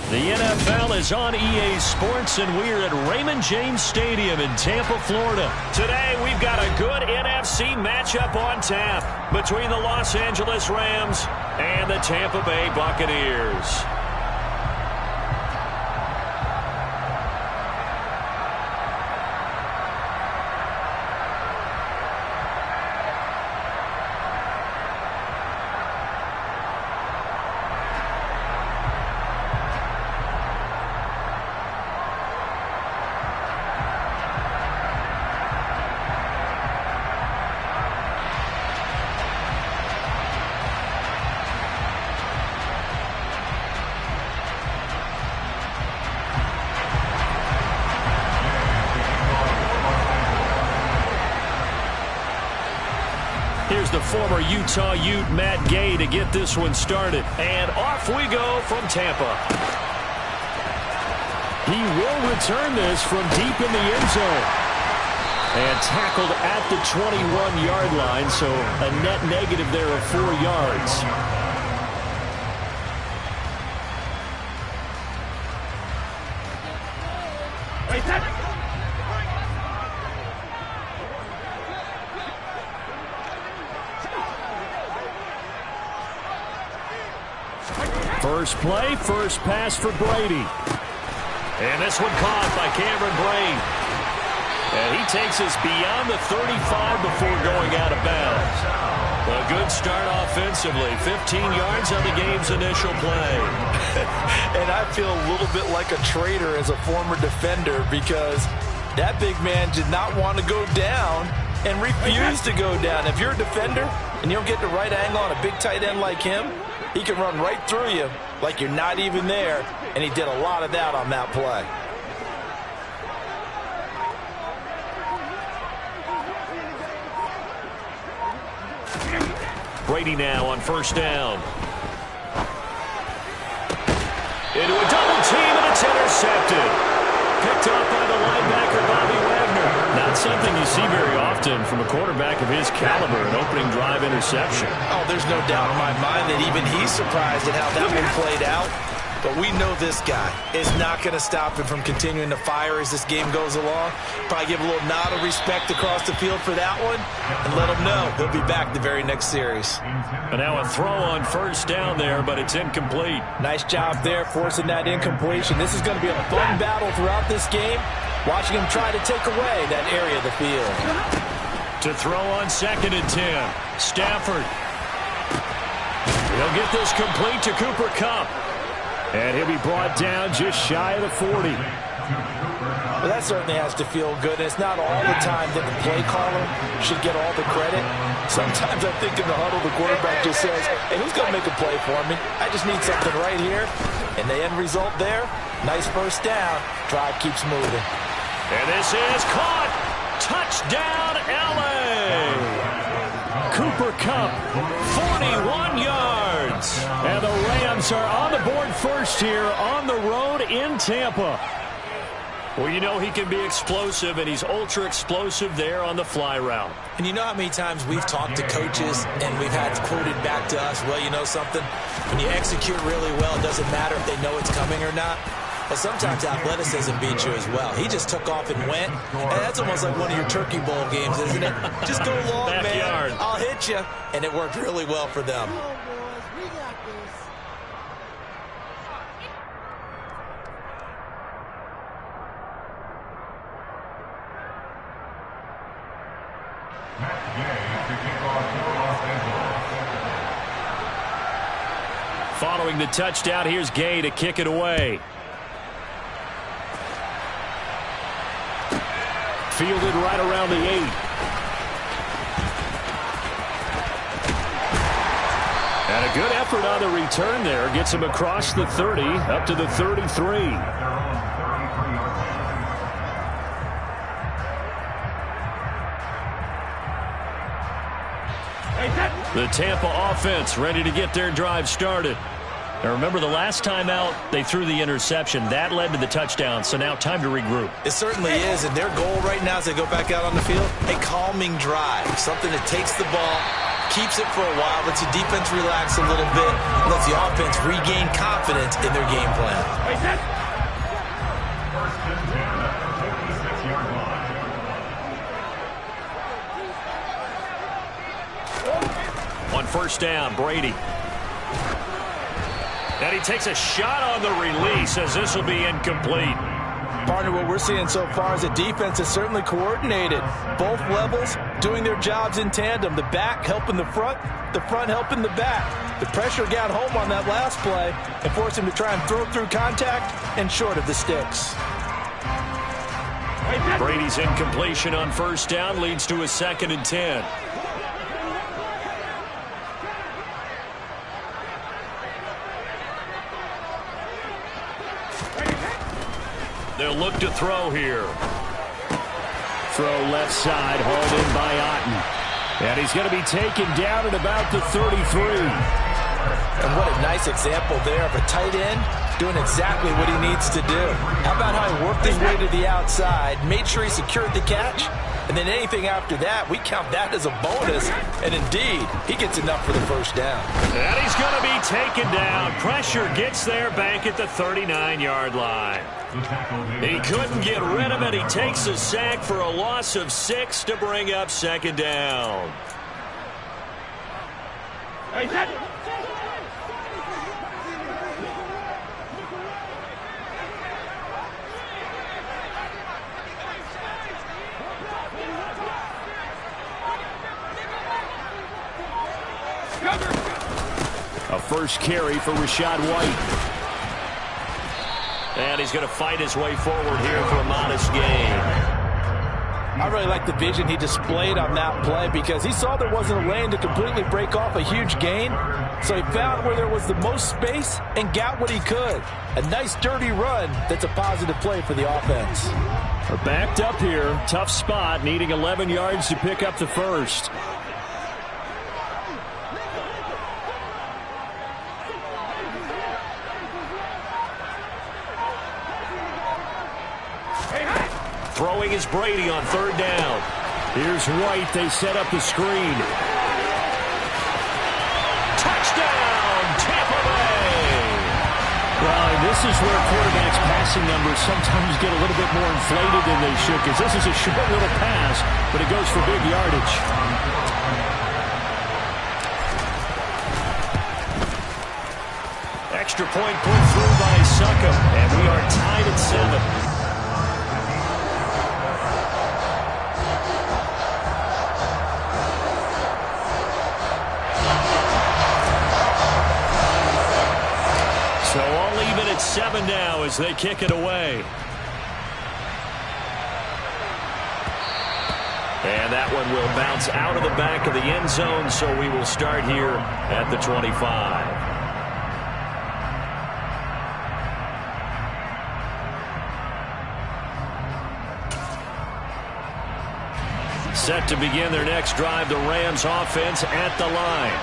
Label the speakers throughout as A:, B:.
A: The NFL is on EA Sports, and we're at Raymond James Stadium in Tampa, Florida. Today, we've got a good NFC matchup on tap between the Los Angeles Rams and the Tampa Bay Buccaneers. Here's the former Utah Ute, Matt Gay, to get this one started. And off we go from Tampa. He will return this from deep in the end zone. And tackled at the 21-yard line, so a net negative there of 4 yards. First play, first pass for Brady. And this one caught by Cameron Brate. And he takes us beyond the 35 before going out of bounds. A good start offensively. 15 yards on the game's initial play.
B: And I feel a little bit like a traitor as a former defender, because that big man did not want to go down and refused to go down. If you're a defender and you don't get the right angle on a big tight end like him, he can run right through you like you're not even there, and he did a lot of that on that play.
A: Brady now on first down. Into a double team, and it's intercepted. Picked up by the linebacker, Bobby Wagner. Not something you see very often from a quarterback of his caliber, an opening drive interception.
B: Oh, there's no doubt in my mind that even he's surprised at how that one played out. But we know this guy is not going to stop him from continuing to fire as this game goes along. Probably give a little nod of respect across the field for that one and let him know he'll be back the very next series.
A: And now a throw on first down there, but it's incomplete.
B: Nice job there forcing that incompletion. This is going to be a fun battle throughout this game, watching him try to take away that area of the field.
A: To throw on 2nd and 10. Stafford. He'll get this complete to Cooper Kupp. And he'll be brought down just shy of the 40.
B: Well, that certainly has to feel good. And it's not all the time that the play caller should get all the credit. Sometimes I think in the huddle, the quarterback just says, hey, who's going to make a play for me? I just need something right here. And the end result there, nice first down. Drive keeps moving.
A: And this is caught. Touchdown, L.A. Cooper Kupp, 41 yards. And the Rams are on the board first here on the road in Tampa. Well, you know he can be explosive, and he's ultra-explosive there on the fly route.
C: And you know how many times we've talked to coaches and we've had quoted back to us, well, you know something? When you execute really well, it doesn't matter if they know it's coming or not. But sometimes athleticism beats you as well. He just took off and went. And that's almost like one of your Turkey Bowl games, isn't it? Just go long,
A: Backyard.
C: man. I'll hit you. And it worked really well for them.
A: Following the touchdown, here's Gay to kick it away. Fielded right around the 8. And a good effort on the return there. Gets him across the 30, up to the 33. The Tampa offense ready to get their drive started. Now remember, the last time out, they threw the interception. That led to the touchdown, so now time to regroup.
B: It certainly is, and their goal right now as they go back out on the field, a calming drive, something that takes the ball,
C: keeps it for a while, lets the defense relax a little bit, lets the offense regain confidence in their game plan.
A: On first down, Brady. And he takes a shot on the release as this will be incomplete.
B: Partner, what we're seeing so far is the defense is certainly coordinated. Both levels doing their jobs in tandem. The back helping the front helping the back. The pressure got home on that last play and forced him to try and throw through contact and short of the sticks.
A: Brady's incompletion on first down leads to a 2nd and 10. They'll look to throw here. Throw left side, hauled in by Otten. And he's going to be taken down at about the 33.
B: And what a nice example there of a tight end doing exactly what he needs to do. How about how he worked his way to the outside, made sure he secured the catch, and then anything after that, we count that as a bonus. And indeed, he gets enough for the first down.
A: And he's going to be taken down. Pressure gets there back at the 39-yard line. He couldn't get rid of it. He takes a sack for a loss of 6 to bring up 2nd down. A first carry for Rachaad White. And he's going to fight his way forward here for a modest gain.
B: I really like the vision he displayed on that play because he saw there wasn't a lane to completely break off a huge gain. So he found where there was the most space and got what he could. A nice dirty run that's a positive play for the offense.
A: We're backed up here. Tough spot, needing 11 yards to pick up the first. Throwing is Brady on 3rd down. Here's White. They set up the screen. Touchdown, Tampa Bay! Well, and this is where quarterbacks' passing numbers sometimes get a little bit more inflated than they should, because this is a short little pass, but it goes for big yardage. Extra point put through by Succop, and we are tied at 7. So all even at 7 now as they kick it away. And that one will bounce out of the back of the end zone, so we will start here at the 25. Set to begin their next drive, the Rams offense at the line.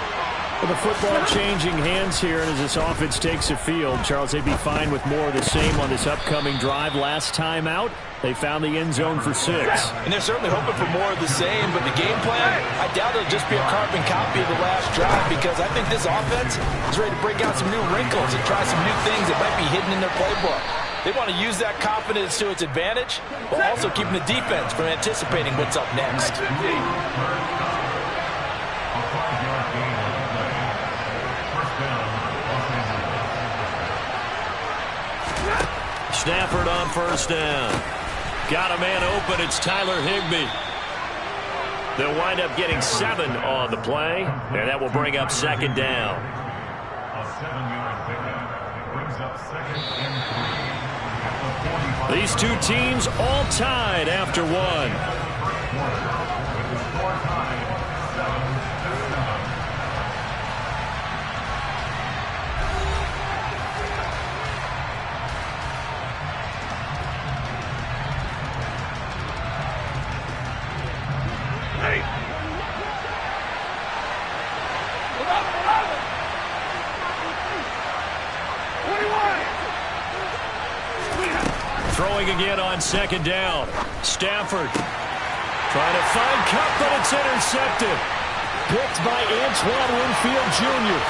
A: Well, the football changing hands here, and as this offense takes the field, Charles, they'd be fine with more of the same on this upcoming drive. Last time out, they found the end zone for 6.
B: And they're certainly hoping for more of the same, but the game plan, I doubt it'll just be a carbon copy of the last drive, because I think this offense is ready to break out some new wrinkles and try some new things that might be hidden in their playbook. They want to use that confidence to its advantage, while also keeping the defense from anticipating what's up next.
A: Stafford on first down. Got a man open. It's Tyler Higbee. They'll wind up getting 7 on the play, and that will bring up 2nd down.
D: A 7-yard pickup brings up 2nd and 3.
A: These two teams all tied after 1.
D: With the score tied 7-7.
A: Throwing again on 2nd down. Stafford trying to find Kupp, but it's intercepted. picked by Antoine Winfield Jr.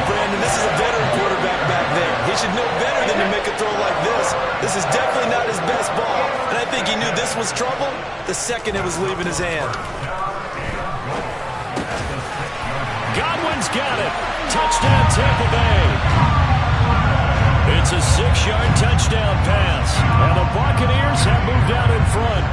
B: Brandon, this is a veteran quarterback back there. He should know better than to make a throw like this. This is definitely not his best ball. And I think he knew this was trouble the second it was leaving his hand.
A: Godwin's got it. Touchdown, Tampa Bay. It's a 6-yard touchdown pass. And the Buccaneers have moved out in front.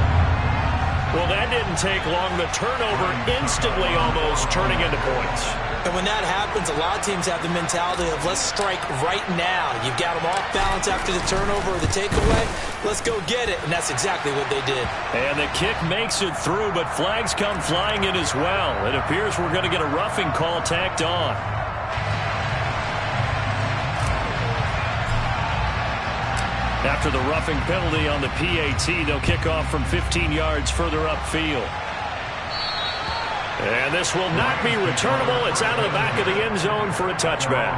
A: Well, that didn't take long. The turnover instantly almost turning into points.
C: And when that happens, a lot of teams have the mentality of let's strike right now. You've got them off balance after the turnover or the takeaway. Let's go get it. And that's exactly what they did.
A: And the kick makes it through, but flags come flying in as well. It appears we're going to get a roughing call tacked on. After the roughing penalty on the PAT, they'll kick off from 15 yards further upfield. And this will not be returnable. It's out of the back of the end zone for a touchback.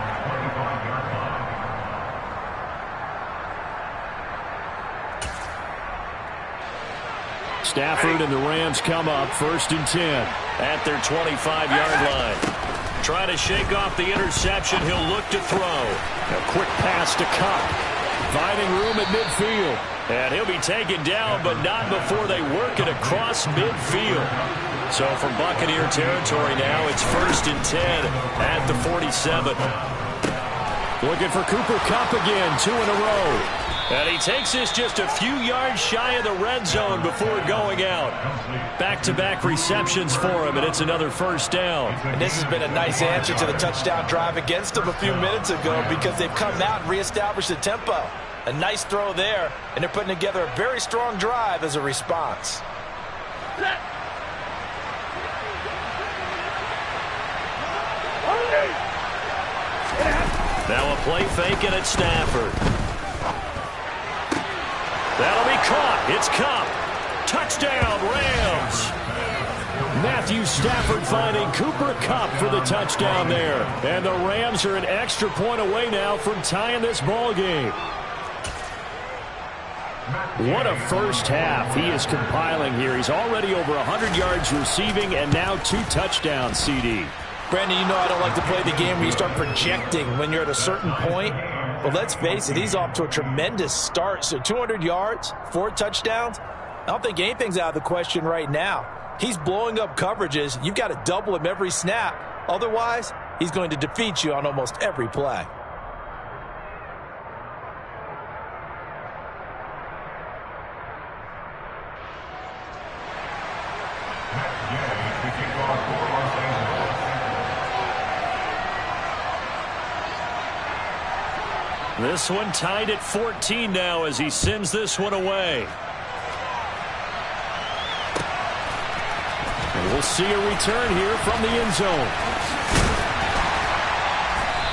A: Stafford and the Rams come up 1st and 10 at their 25-yard line. Trying to shake off the interception. He'll look to throw. A quick pass to Kupp. Finding room at midfield. And he'll be taken down, but not before they work it across midfield. So from Buccaneer territory now, it's 1st and 10 at the 47. Looking for Cooper Kupp again, 2 in a row. And he takes this just a few yards shy of the red zone before going out. Back-to-back receptions for him, and it's another 1st down.
B: And this has been a nice answer to the touchdown drive against them a few minutes ago because they've come out and reestablished the tempo. A nice throw there, and they're putting together a very strong drive as a response.
A: Now a play fake, and it's Stafford. That'll be caught. It's Kupp. Touchdown, Rams. Matthew Stafford finding Cooper Kupp for the touchdown there. And the Rams are an extra point away now from tying this ball game. What a first half he is compiling here. He's already over 100 yards receiving and now 2 touchdowns, CD.
B: Brandon, you know I don't like to play the game where you start projecting when you're at a certain point. But let's face it, he's off to a tremendous start. So 200 yards, 4 touchdowns. I don't think anything's out of the question right now. He's blowing up coverages. You've got to double him every snap. Otherwise, he's going to defeat you on almost every play.
A: This one tied at 14 now as he sends this one away. And we'll see a return here from the end zone.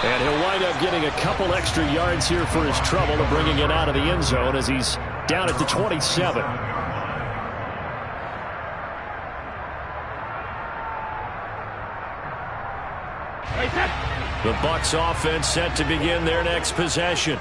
A: And he'll wind up getting a couple extra yards here for his trouble to bringing it out of the end zone as he's down at the 27. The Bucs offense set to begin their next possession.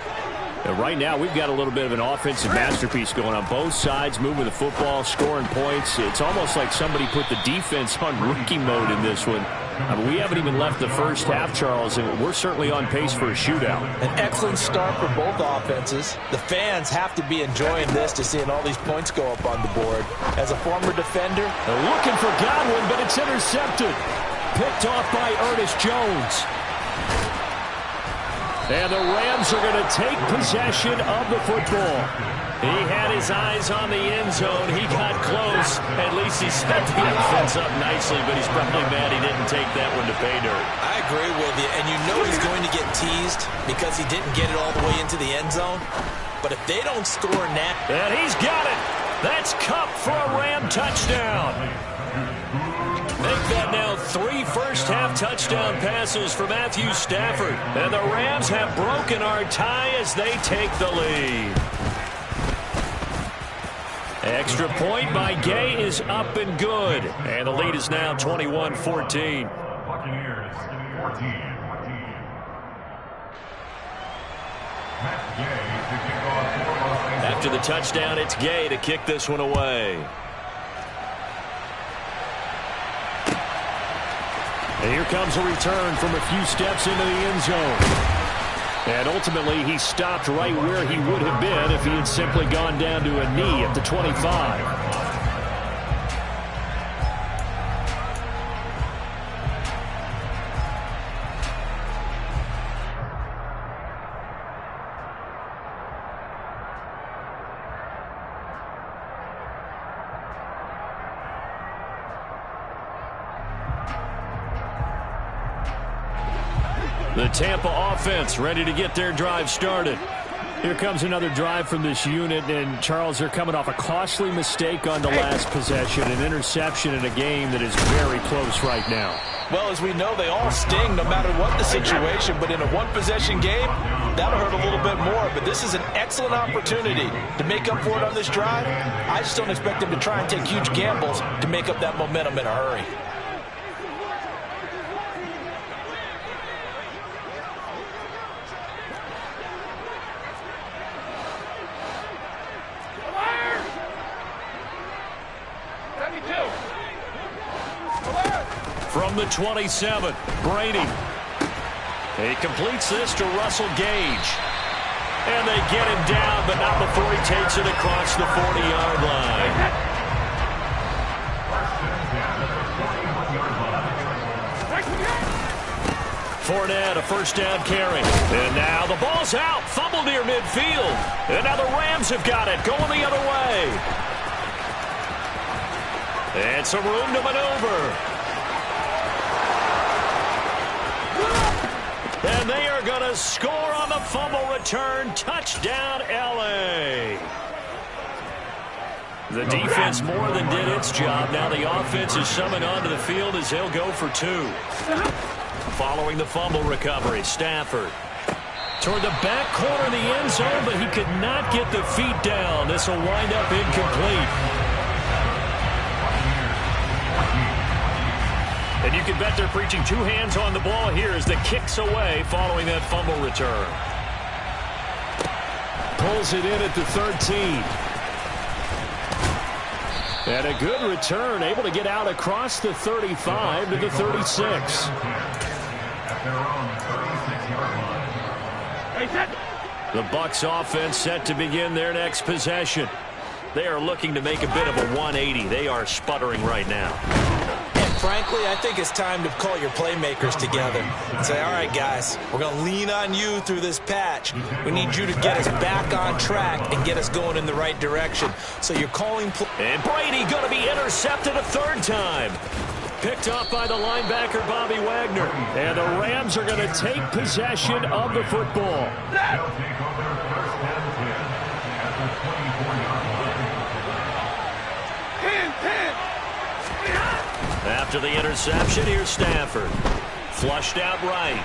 A: And right now, we've got a little bit of an offensive masterpiece going on both sides, moving the football, scoring points. It's almost like somebody put the defense on rookie mode in this one. I mean, we haven't even left the first half, Charles, and we're certainly on pace for a shootout.
B: An excellent start for both offenses. The fans have to be enjoying this to seeing all these points go up on the board. As a former defender,
A: they're looking for Godwin, but it's intercepted. Picked off by Ernest Jones. And the Rams are going to take possession of the football. He had his eyes on the end zone. He got close. At least he set the offense up nicely, but he's probably mad he didn't take that one to pay dirt.
C: I agree with you, and you know he's going to get teased because he didn't get it all the way into the end zone. But if they don't score now...
A: And he's got it. That's Kupp for a Ram touchdown. Make that now 3 first-half touchdown passes for Matthew Stafford. And the Rams have broken our tie as they take the lead. Extra point by Gay is up and good. And the lead is now 21-14.
D: Buccaneers 14. Matt Gay to kick off for Los Angeles.
A: After the touchdown, it's Gay to kick this one away. And here comes a return from a few steps into the end zone. And ultimately, he stopped right where he would have been if he had simply gone down to a knee at the 25. The Tampa offense ready to get their drive started. Here comes another drive from this unit, and Charles, they're coming off a costly mistake on the last possession, an interception in a game that is very close right now.
B: Well, as we know, they all sting no matter what the situation, but in a one-possession game, that'll hurt a little bit more. But this is an excellent opportunity to make up for it on this drive. I just don't expect them to try and take huge gambles to make up that momentum in a hurry.
A: From the 27, Brady. He completes this to Russell Gage. And they get him down, but not before he takes it across the 40-yard line. Fournette, a first down carry. And now the ball's out. Fumble near midfield. And now the Rams have got it, going the other way. And some room to maneuver. And they are going to score on the fumble return. Touchdown, L.A. The defense more than did its job. Now the offense is summoned onto the field as they'll go for two. Following the fumble recovery, Stafford. Toward the back corner of the end zone, but he could not get the feet down. This will wind up incomplete. And you can bet they're preaching two hands on the ball here as the kick's away following that fumble return. Pulls it in at the 13. And a good return, able to get out across the 35 to the 36. The Bucs offense set to begin their next possession. They are looking to make a bit of a 180. They are sputtering right now.
C: Frankly, I think it's time to call your playmakers together and say, all right, guys, we're going to lean on you through this patch. We need you to get us back on track and get us going in the right direction. So you're calling play.
A: And Brady going to be intercepted a third time. Picked off by the linebacker, Bobby Wagner. And the Rams are going to take possession of the football. After the interception, here's Stafford. Flushed out right.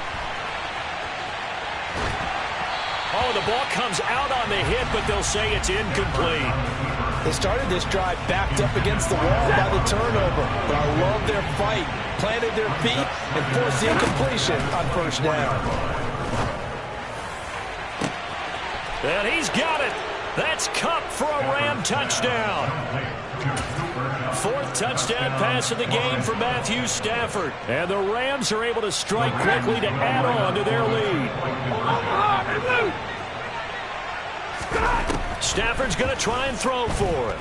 A: Oh, the ball comes out on the hit, but they'll say it's incomplete.
B: They started this drive backed up against the wall by the turnover, but I love their fight. Planted their feet and forced the incompletion on first down.
A: And he's got it. That's Kupp for a Ram touchdown. Fourth touchdown pass of the game for Matthew Stafford. And the Rams are able to strike quickly to add on to their lead. Stafford's going to try and throw for it.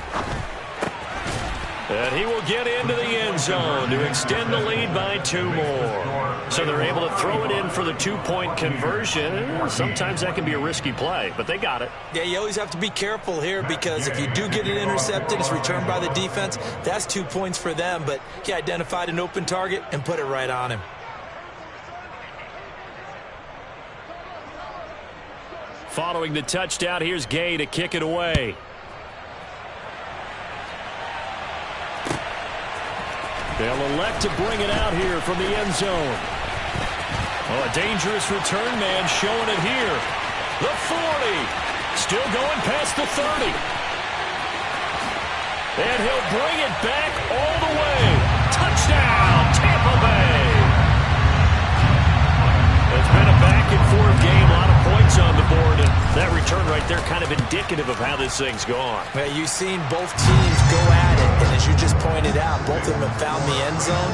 A: And he will get into the end zone to extend the lead by two more. So they're able to throw it in for the two-point conversion. Sometimes that can be a risky play, but they got it.
C: Yeah, you always have to be careful here because if you do get it intercepted, it's returned by the defense. That's 2 points for them, but he identified an open target and put it right on him.
A: Following the touchdown, here's Gay to kick it away. They'll elect to bring it out here from the end zone. Oh, a dangerous return man showing it here. The 40. Still going past the 30. And he'll bring it back all the way. Touchdown, Tampa Bay. It's been a back-and-forth game, a lot of points on the board, and that return right there kind of indicative of how this thing's gone.
C: Well, you've seen both teams go at it, and as you just pointed out, job. Both of them have found the end zone.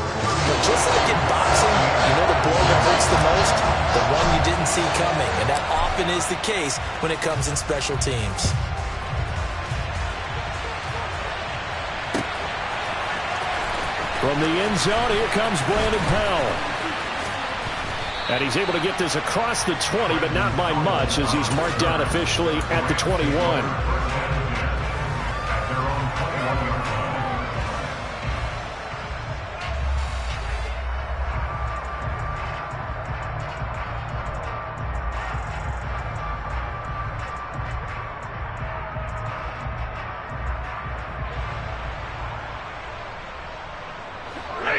C: But just like in boxing, you know the blow that hurts the most? The one you didn't see coming. And that often is the case when it comes in special teams.
A: From the end zone, here comes Brandon Powell. And he's able to get this across the 20, but not by much, as he's marked down officially at the 21.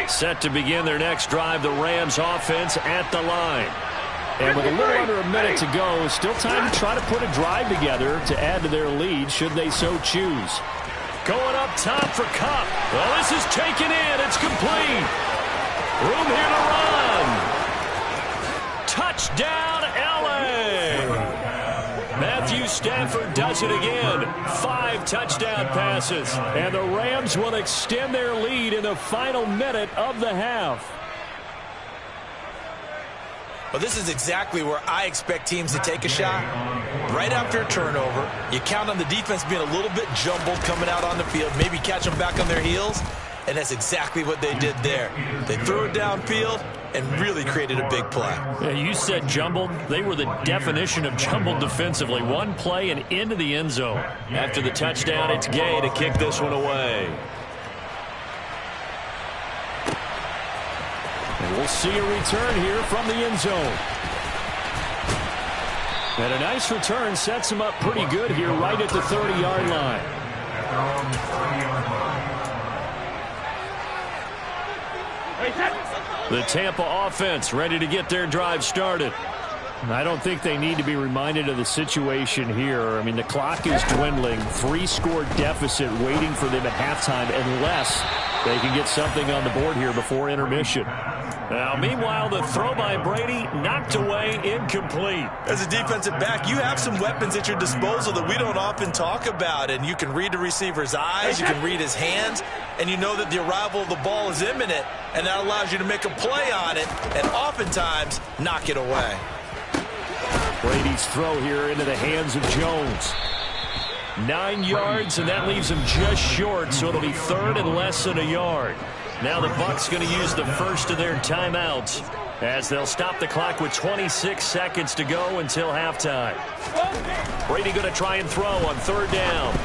A: Set to begin their next drive, the Rams offense at the line. And with a little under a minute to go, still time to try to put a drive together to add to their lead should they so choose. Going up top for Kupp. Well, this is taken in. It's complete. Room here to run. Touchdown, LA. Matthew Stafford does it again. 5 touchdown passes. And the Rams will extend their lead in the final minute of the half.
C: Well, this is exactly where I expect teams to take a shot. Right after a turnover, you count on the defense being a little bit jumbled coming out on the field, maybe catch them back on their heels, and that's exactly what they did there. They threw it downfield and really created a big play.
A: Yeah, you said jumbled. They were the definition of jumbled defensively. One play and into the end zone. After the touchdown, it's Gay to kick this one away. And we'll see a return here from the end zone. And a nice return sets him up pretty good here right at the 30-yard line. The Tampa offense ready to get their drive started. I don't think they need to be reminded of the situation here. I mean, the clock is dwindling. 3-score deficit waiting for them at halftime unless they can get something on the board here before intermission. Now, meanwhile, the throw by Brady knocked away, incomplete.
C: As a defensive back, you have some weapons at your disposal that we don't often talk about. And you can read the receiver's eyes, you can read his hands, and you know that the arrival of the ball is imminent. And that allows you to make a play on it and oftentimes knock it away.
A: Brady's throw here into the hands of Jones. 9 yards, and that leaves him just short, so it'll be third and less than a yard. Now the Bucs going to use the first of their timeouts as they'll stop the clock with 26 seconds to go until halftime. Brady going to try and throw on third down.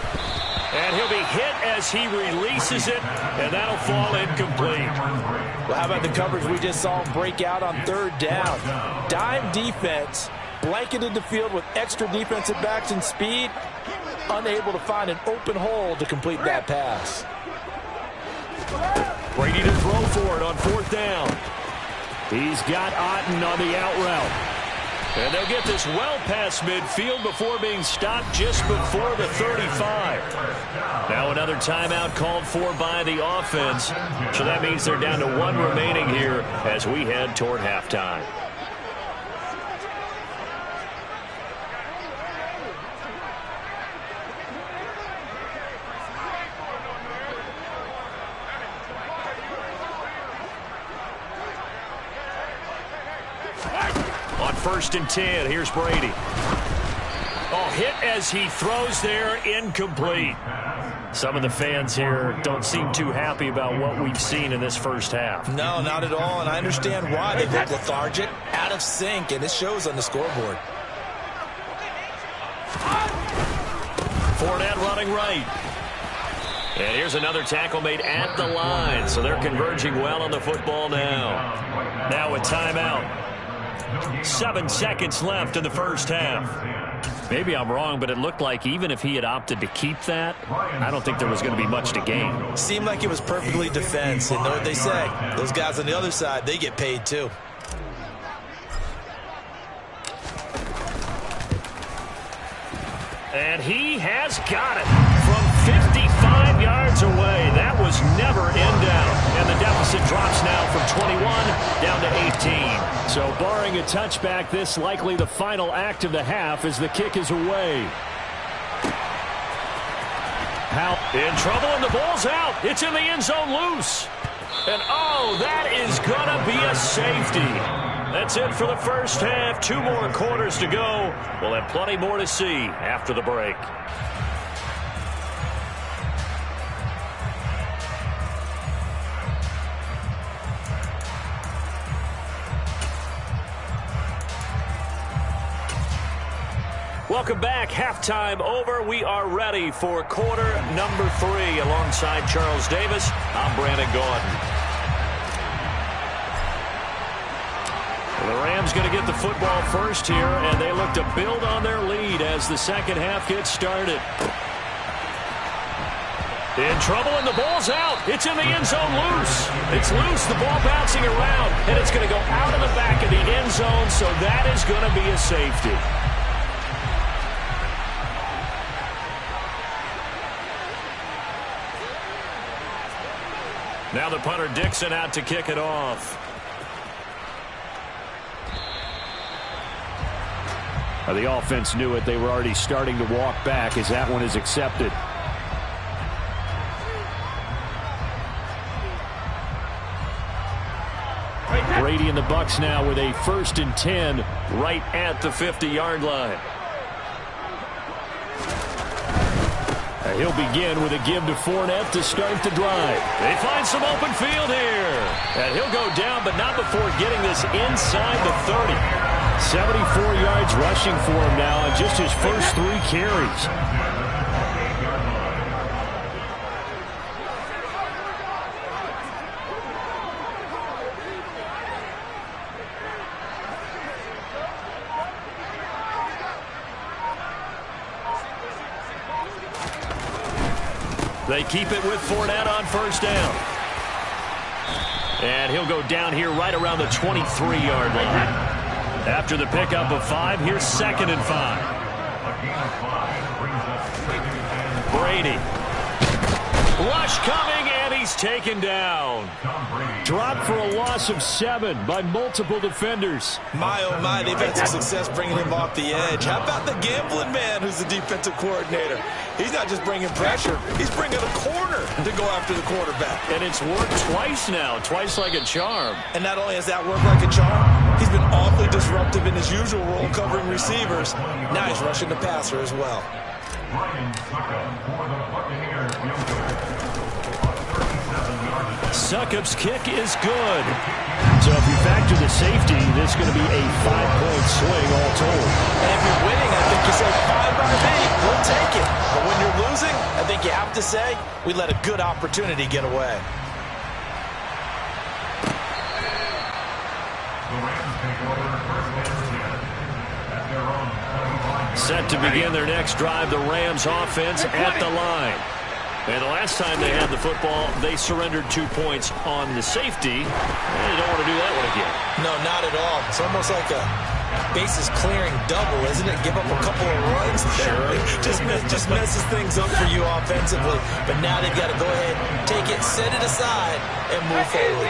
A: And he'll be hit as he releases it, and that'll fall incomplete.
B: Well, how about the coverage we just saw him break out on third down? Dime defense, blanketed the field with extra defensive backs and speed, unable to find an open hole to complete that pass.
A: Brady to throw for it on fourth down. He's got Otten on the out route. And they'll get this well past midfield before being stopped just before the 35. Now another timeout called for by the offense. So that means they're down to 1 remaining here as we head toward halftime. On 1st and 10, here's Brady. Oh, hit as he throws there, incomplete. Some of the fans here don't seem too happy about what we've seen in this first half.
C: No, not at all, and I understand why. They look lethargic, out of sync, and it shows on the scoreboard.
A: Fournette running right. And here's another tackle made at the line, so they're converging well on the football now. Now a timeout. 7 seconds left in the first half. Maybe I'm wrong, but it looked like even if he had opted to keep that, I don't think there was going to be much to gain.
C: Seemed like it was perfectly defense. And know what they say? Those guys on the other side, they get paid too.
A: And he has got it from 55 yards away. That was never in doubt. And the deficit drops now from 21 down to 18. So barring a touchback, this likely the final act of the half as the kick is away. How In trouble, and the ball's out. It's in the end zone loose. And, oh, that is going to be a safety. That's it for the first half. 2 more quarters to go. We'll have plenty more to see after the break. Welcome back. Halftime over. We are ready for quarter number 3. Alongside Charles Davis, I'm Brandon Gaudin. The Rams going to get the football first here, and they look to build on their lead as the second half gets started. In trouble, and the ball's out. It's in the end zone loose. It's loose, the ball bouncing around, and it's going to go out of the back of the end zone, so that is going to be a safety. Now the punter Dixon out to kick it off. The offense knew it. They were already starting to walk back as that one is accepted. Brady and the Bucs now with a 1st and 10 right at the 50-yard line. He'll begin with a give to Fournette to start the drive. They find some open field here. And he'll go down, but not before getting this inside the 30. 74 yards rushing for him now on just his first 3 carries. They keep it with Fournette on 1st down. And he'll go down here right around the 23-yard line. After the pickup of 5, here's 2nd and 5. Brady. Rush coming, and he's taken down. Dropped for a loss of 7 by multiple defenders.
C: My, oh my, they've had some success bringing him off the edge. How about the gambling man who's the defensive coordinator? He's not just bringing pressure, he's bringing a corner to go after the quarterback.
A: And it's worked twice now, twice like a charm.
C: And not only has that worked like a charm, he's been awfully disruptive in his usual role covering receivers. Now he's rushing the passer as well.
A: Succop's kick is good. So if you factor the safety, this is going to be a 5-point swing all told.
C: And if you're winning, I think you say 5 by me. We'll take it. But when you're losing, I think you have to say we let a good opportunity get away.
A: Set to begin their next drive, the Rams offense at the line. And the last time they had the football, they surrendered 2 points on the safety. And they don't want to do that one again.
C: No, not at all. It's almost like a bases clearing double, isn't it? Give up a couple of runs.
A: Sure.
C: just messes things up for you offensively. But now they've got to go ahead, take it, set it aside, and move forward.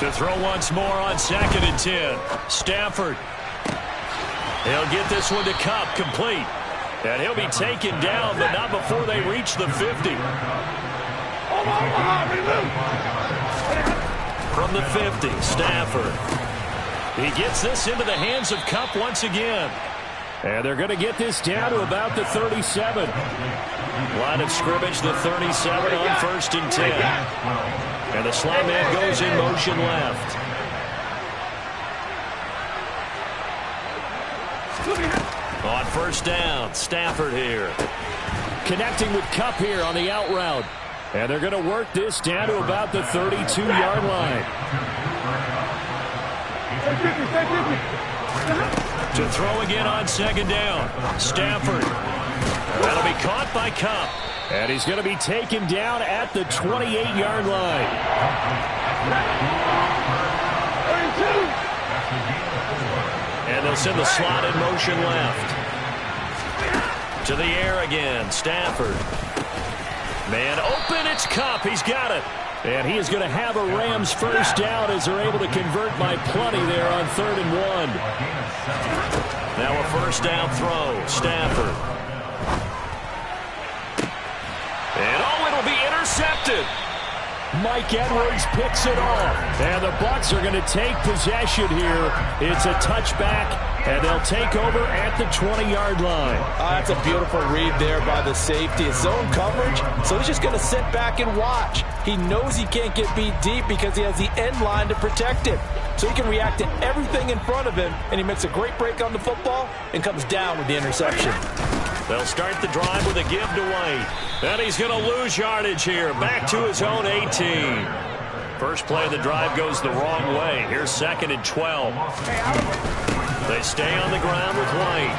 A: To throw once more on 2nd and 10. Stafford. He'll get this one to Kupp, complete. And he'll be taken down, but not before they reach the 50. From the 50, Stafford. He gets this into the hands of Kupp once again. And they're going to get this down to about the 37. Line of scrimmage, the 37 on 1st and 10. And the slot man goes in motion left. On 1st down, Stafford here. Connecting with Kupp here on the out route. And they're going to work this down to about the 32-yard line. To throw again on 2nd down. Stafford. That'll be caught by Kupp. And he's going to be taken down at the 28-yard line. And they'll send the slot in motion left. To the air again, Stafford. Man open, it's Kupp. He's got it. And he is going to have a Rams first down as they're able to convert by plenty there on 3rd and 1. Now a first down throw. Stafford. And it'll be intercepted. Mike Edwards picks it off. And the Bucs are going to take possession here. It's a touchback, and they'll take over at the 20-yard line.
B: That's a beautiful read there by the safety. It's zone coverage, so he's just going to sit back and watch. He knows he can't get beat deep because he has the end line to protect him. So he can react to everything in front of him, and he makes a great break on the football and comes down with the interception.
A: They'll start the drive with a give to White. And he's going to lose yardage here. Back to his own 18. First play of the drive goes the wrong way. Here's 2nd and 12. They stay on the ground with White.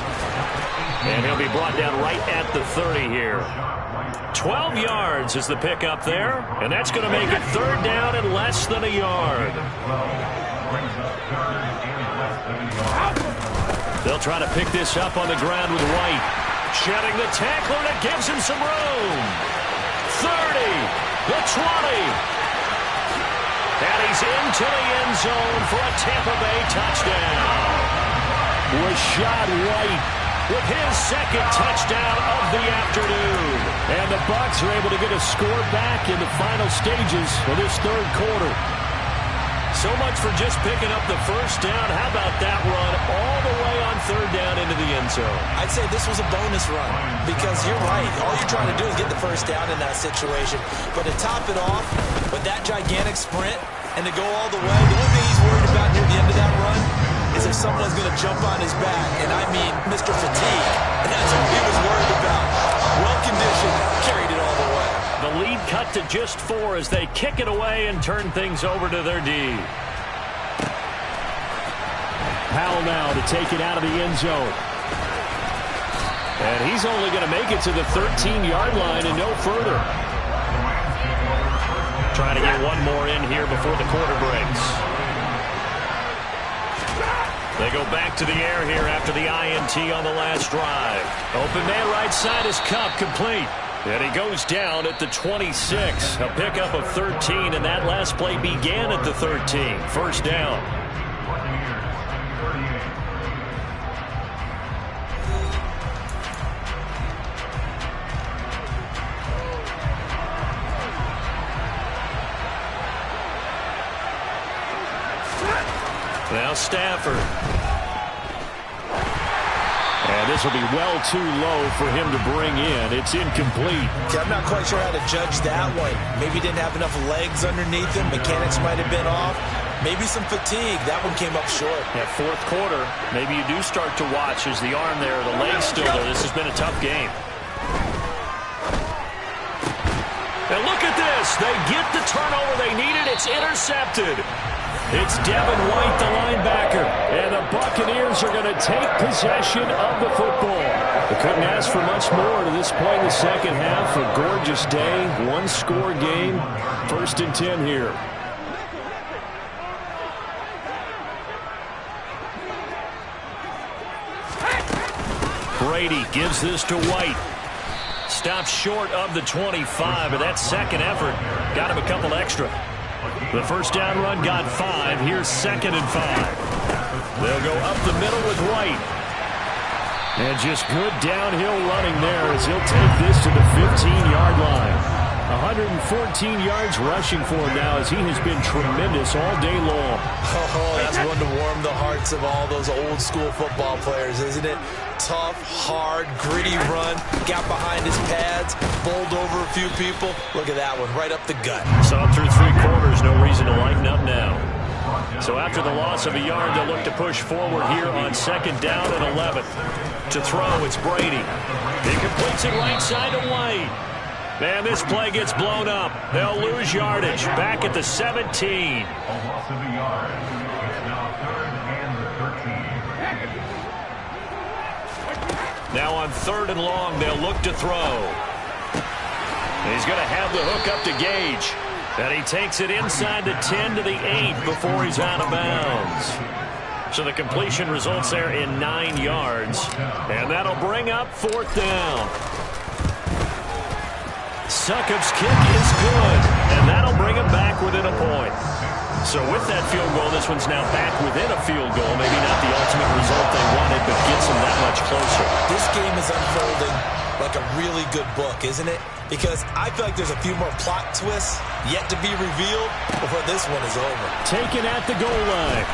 A: And he'll be brought down right at the 30 here. 12 yards is the pickup there. And that's going to make it 3rd down and less than a yard. They'll try to pick this up on the ground with White. Shedding the tackler, and it gives him some room. 30, the 20. And he's into the end zone for a Tampa Bay touchdown. Rachaad White with his 2nd touchdown of the afternoon. And the Bucs are able to get a score back in the final stages of this 3rd quarter. So much for just picking up the first down. How about that run all the way on 3rd down into the end zone?
C: I'd say this was a bonus run because you're right. All you're trying to do is get the first down in that situation. But to top it off with that gigantic sprint and to go all the way, the only thing he's worried about near the end of that run is if someone's going to jump on his back. And I mean Mr. Fatigue. And that's all he was worried about. Well-conditioned, carried it all the way.
A: The lead cut to just 4 as they kick it away and turn things over to their D. Powell now to take it out of the end zone. And he's only going to make it to the 13-yard line and no further. Trying to get one more in here before the quarter breaks. They go back to the air here after the INT on the last drive. Open man right side is Kupp, complete. And he goes down at the 26. A pickup of 13, and that last play began at the 13. First down. Now Stafford. And this will be well too low for him to bring in. It's incomplete.
C: I'm not quite sure how to judge that one. Maybe he didn't have enough legs underneath him. Mechanics might have been off. Maybe some fatigue. That one came up short.
A: At 4th quarter, maybe you do start to watch as the arm there, the leg's still there. This has been a tough game. And look at this. They get the turnover they needed. It's intercepted. It's Devin White, the linebacker, and the Buccaneers are going to take possession of the football. They couldn't ask for much more to this point in the second half. A gorgeous day, one-score game, 1st and 10 here. Brady gives this to White. Stops short of the 25, but that second effort got him a couple extra. The first down run got 5. Here's 2nd and 5. They'll go up the middle with White. And just good downhill running there as he'll take this to the 15-yard line. 114 yards rushing for him now as he has been tremendous all day long.
C: Oh, that's one to warm the hearts of all those old-school football players, isn't it? Tough, hard, gritty run. Got behind his pads, bowled over a few people. Look at that one, right up the gut.
A: Saw through 3 quarters, no reason to lighten up now. So after the loss of a yard, they'll look to push forward here on 2nd down and 11. To throw, it's Brady. He completes it right side to White. And this play gets blown up. They'll lose yardage. Back at the 17.
D: Loss of a yard. It's now 3rd and the 13.
A: Now on 3rd and long, they'll look to throw. He's going to have the hook up to Gage. And he takes it inside the 10 to the 8 before he's out of bounds. So the completion results there in 9 yards. And that'll bring up 4th down. Succop's kick is good. And that'll bring him back within a point. So with that field goal, this one's now back within a field goal. Maybe not the ultimate result they wanted, but gets them that much closer.
C: This game is unfolding like a really good book, isn't it? Because I feel like there's a few more plot twists yet to be revealed before this one is over.
A: Taken at the goal line.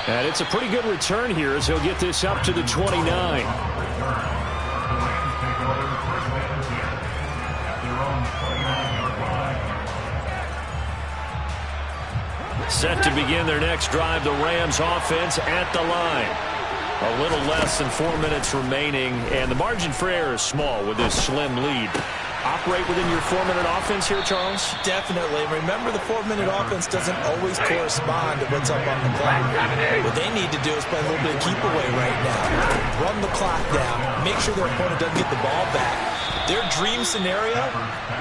A: And it's a pretty good return here as he'll get this up to the 29. Set to begin their next drive, the Rams offense at the line. A little less than 4 minutes remaining, and the margin for error is small with this slim lead. Operate within your 4-minute offense here, Charles?
C: Definitely. Remember, the 4-minute offense doesn't always correspond to what's up on the clock. What they need to do is play a little bit of keep away right now. Run the clock down. Make sure their opponent doesn't get the ball back. Their dream scenario,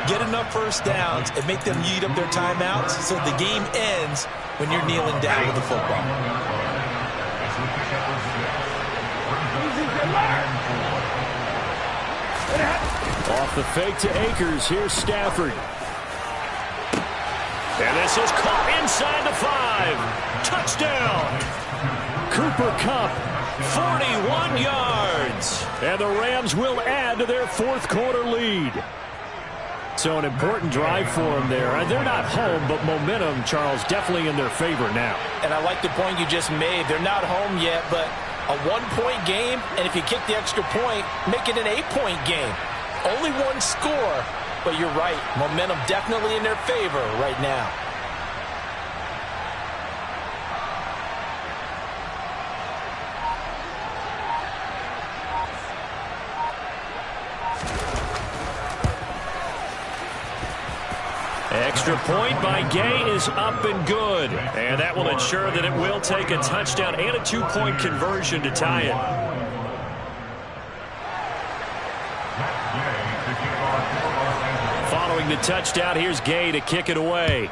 C: get enough first downs and make them eat up their timeouts so the game ends when you're kneeling down with the football.
A: Off the fake to Akers. Here's Stafford. And this is caught inside the 5. Touchdown. Cooper Kupp, 41 yards. And the Rams will add to their fourth quarter lead. So an important drive for them there. They're not home, but momentum, Charles, definitely in their favor now.
B: And I like the point you just made. They're not home yet, but a 1-point game, and if you kick the extra point, make it an 8-point game. Only one score, but you're right. Momentum definitely in their favor right now.
A: Extra point by Gay is up and good. And that will ensure that it will take a touchdown and a 2-point conversion to tie it. Following the touchdown, here's Gay to kick it away.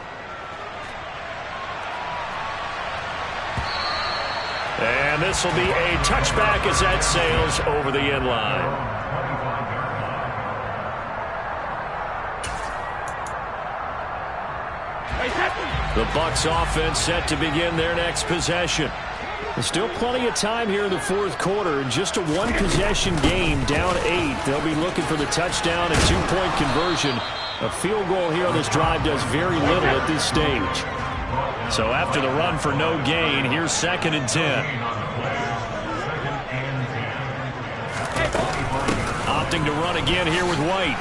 A: And this will be a touchback as that sails over the end line. The Bucs offense set to begin their next possession. There's still plenty of time here in the fourth quarter. In just a one-possession game, down 8. They'll be looking for the touchdown and 2-point conversion. A field goal here on this drive does very little at this stage. So after the run for no gain, here's 2nd and 10. Opting to run again here with White.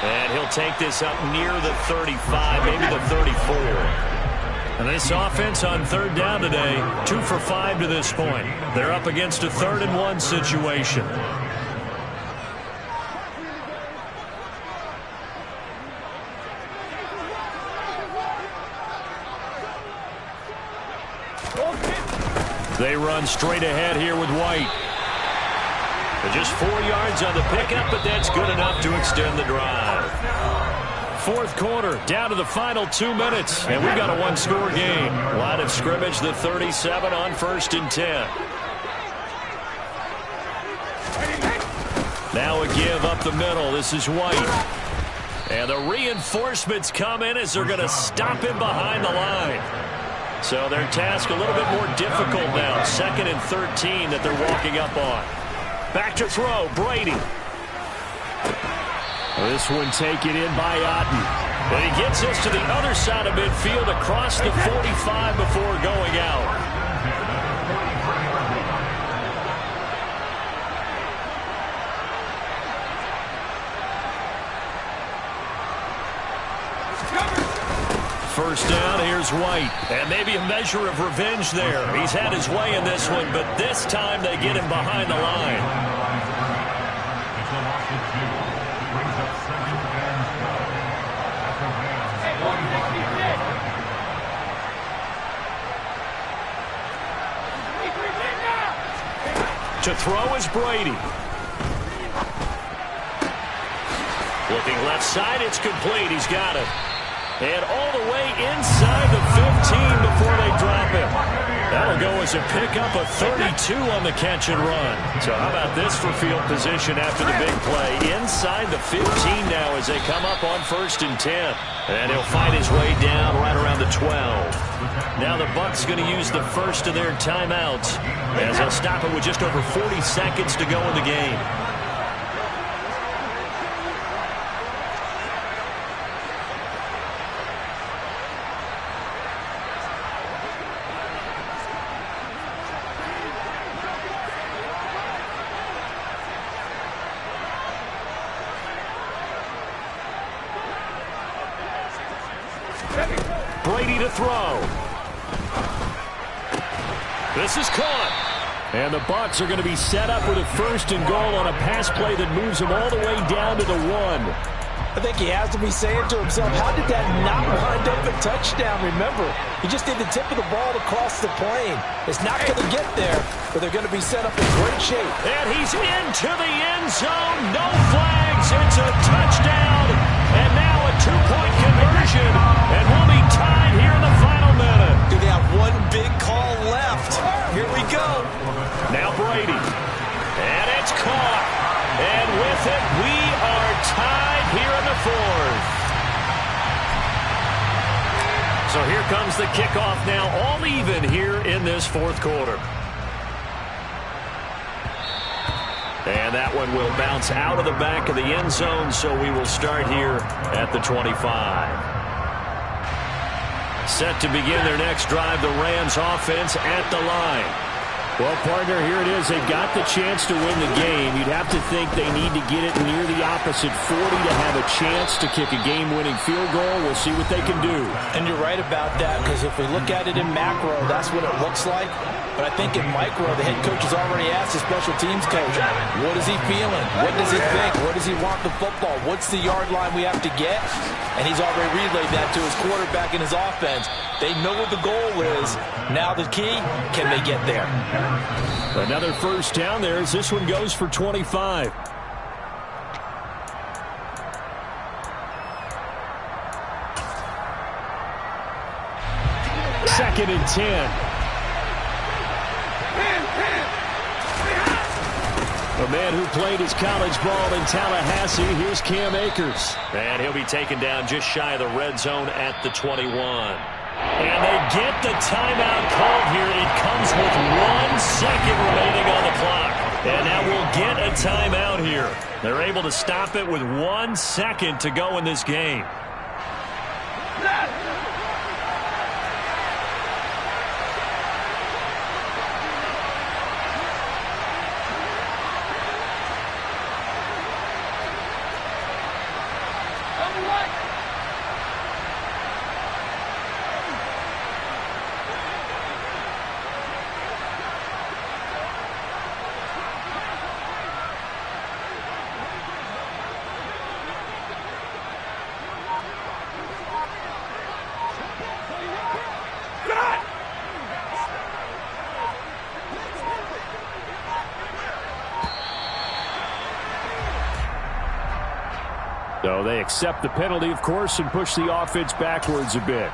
A: And he'll take this up near the 35, maybe the 34. And this offense on 3rd down today, 2 for 5 to this point. They're up against a 3rd and 1 situation. They run straight ahead here with White. Just 4 yards on the pickup, but that's good enough to extend the drive. Fourth quarter, down to the final 2 minutes, and we've got a one-score game. Line of scrimmage, the 37 on 1st and 10. Now a give up the middle. This is White. And the reinforcements come in as they're going to stop him behind the line. So their task a little bit more difficult now. 2nd and 13 that they're walking up on. Back to throw, Brady. This one taken in by Otten. And he gets us to the other side of midfield across the 45 before going out. First down, here's White. And maybe a measure of revenge there. He's had his way in this one, but this time they get him behind the line. To throw is Brady. Looking left side, it's complete. He's got it. And all the way inside the 15 before they drop him. That'll go as a pickup of 32 on the catch and run. So how about this for field position after the big play? Inside the 15 now as they come up on 1st and 10. And he'll fight his way down right around the 12. Now the Bucs going to use the first of their timeouts as they'll stop it with just over 40 seconds to go in the game. Brady to throw. This is caught. And the Bucs are going to be set up with a 1st and goal on a pass play that moves them all the way down to the 1.
B: I think he has to be saying to himself, how did that not wind up a touchdown? Remember, he just did the tip of the ball across the plane. It's not going to get there, but they're going to be set up in great shape.
A: And he's into the end zone. No flags. It's a touchdown. And now a 2-point conversion. And we'll be tied here in the final minute.
C: Do they have one big call left? Here we go.
A: Now Brady. And it's caught. And with it, we are tied here in the 4th. So here comes the kickoff now, all even here in this 4th quarter. And that one will bounce out of the back of the end zone, so we will start here at the 25. Set to begin their next drive, the Rams offense at the line. Well, partner, here it is. They've got the chance to win the game. You'd have to think they need to get it near the opposite 40 to have a chance to kick a game-winning field goal. We'll see what they can do.
B: And you're right about that, because if we look at it in macro, that's what it looks like. But I think in micro, the head coach has already asked the special teams coach, what is he feeling? What does he think? Where does he want the football? What's the yard line we have to get? And he's already relayed that to his quarterback and his offense. They know what the goal is. Now the key, can they get there?
A: Another first down there as this one goes for 25. Second and 10. A man who played his college ball in Tallahassee, here's Cam Akers. And he'll be taken down just shy of the red zone at the 21. And they get the timeout called here. It comes with 1 second remaining on the clock. And now we'll get a timeout here. They're able to stop it with 1 second to go in this game. So they accept the penalty, of course, and push the offense backwards a bit.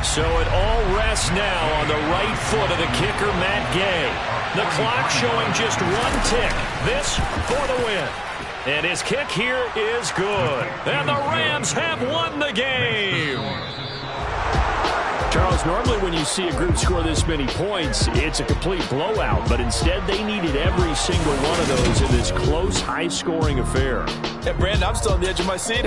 A: So it all rests now on the right foot of the kicker, Matt Gay. The clock showing just 1 tick. This for the win. And his kick here is good. And the Rams have won the game. Charles, normally when you see a group score this many points, it's a complete blowout. But instead, they needed every single one of those in this close, high-scoring affair.
B: Yeah, Brandon, I'm still on the edge of my seat.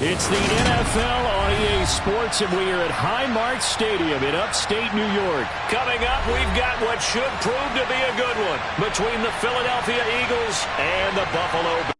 A: It's the NFL on EA Sports, and we are at Highmark Stadium in upstate New York. Coming up, we've got what should prove to be a good one between the Philadelphia Eagles and the Buffalo Bills.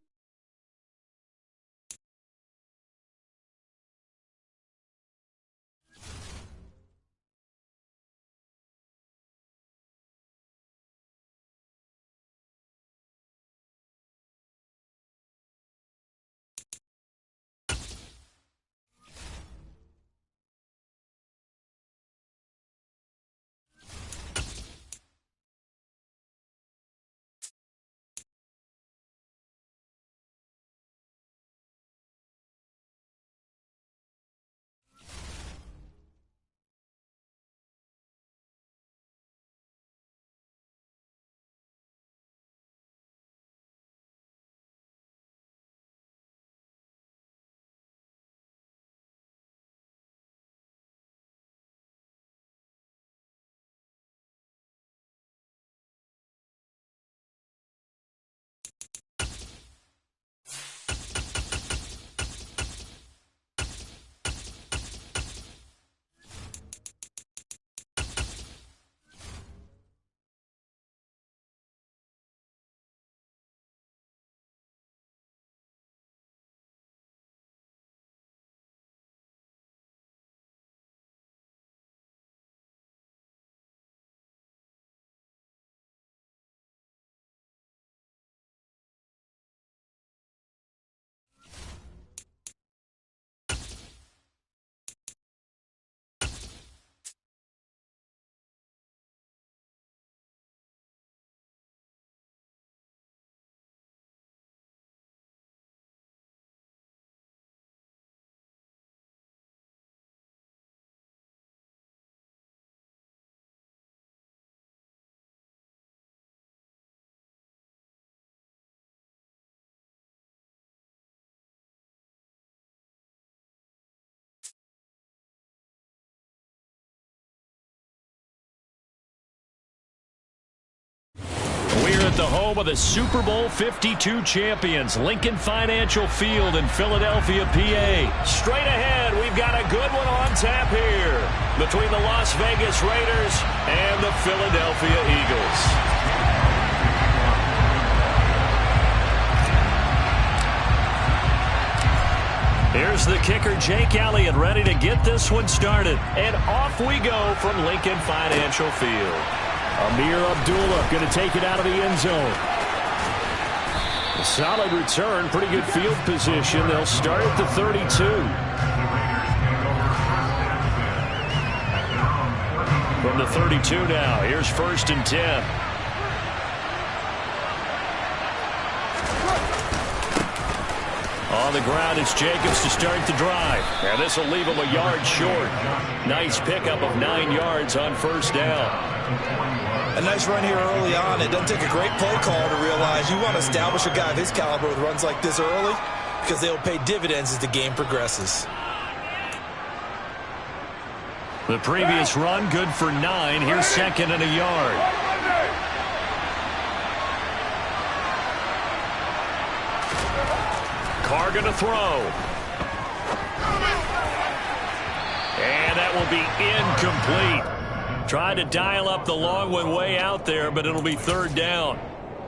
A: We're at the home of the Super Bowl 52 champions, Lincoln Financial Field in Philadelphia, PA. Straight ahead, we've got a good one on tap here between the Las Vegas Raiders and the Philadelphia Eagles. Here's the kicker, Jake Elliott, ready to get this one started. And off we go from Lincoln Financial Field. Amir Abdullah going to take it out of the end zone. A solid return, pretty good field position. They'll start at the 32. From the 32 now, here's 1st and 10. On the ground, it's Jacobs to start the drive. And this will leave him a yard short. Nice pickup of 9 yards on 1st down.
C: A nice run here early on. It doesn't take a great play call to realize you want to establish a guy of his caliber with runs like this early because they'll pay dividends as the game progresses.
A: The previous run good for 9. Here's 2nd and a yard. Carr going to throw. And that will be incomplete. Tried to dial up the long one way out there, but it'll be 3rd down.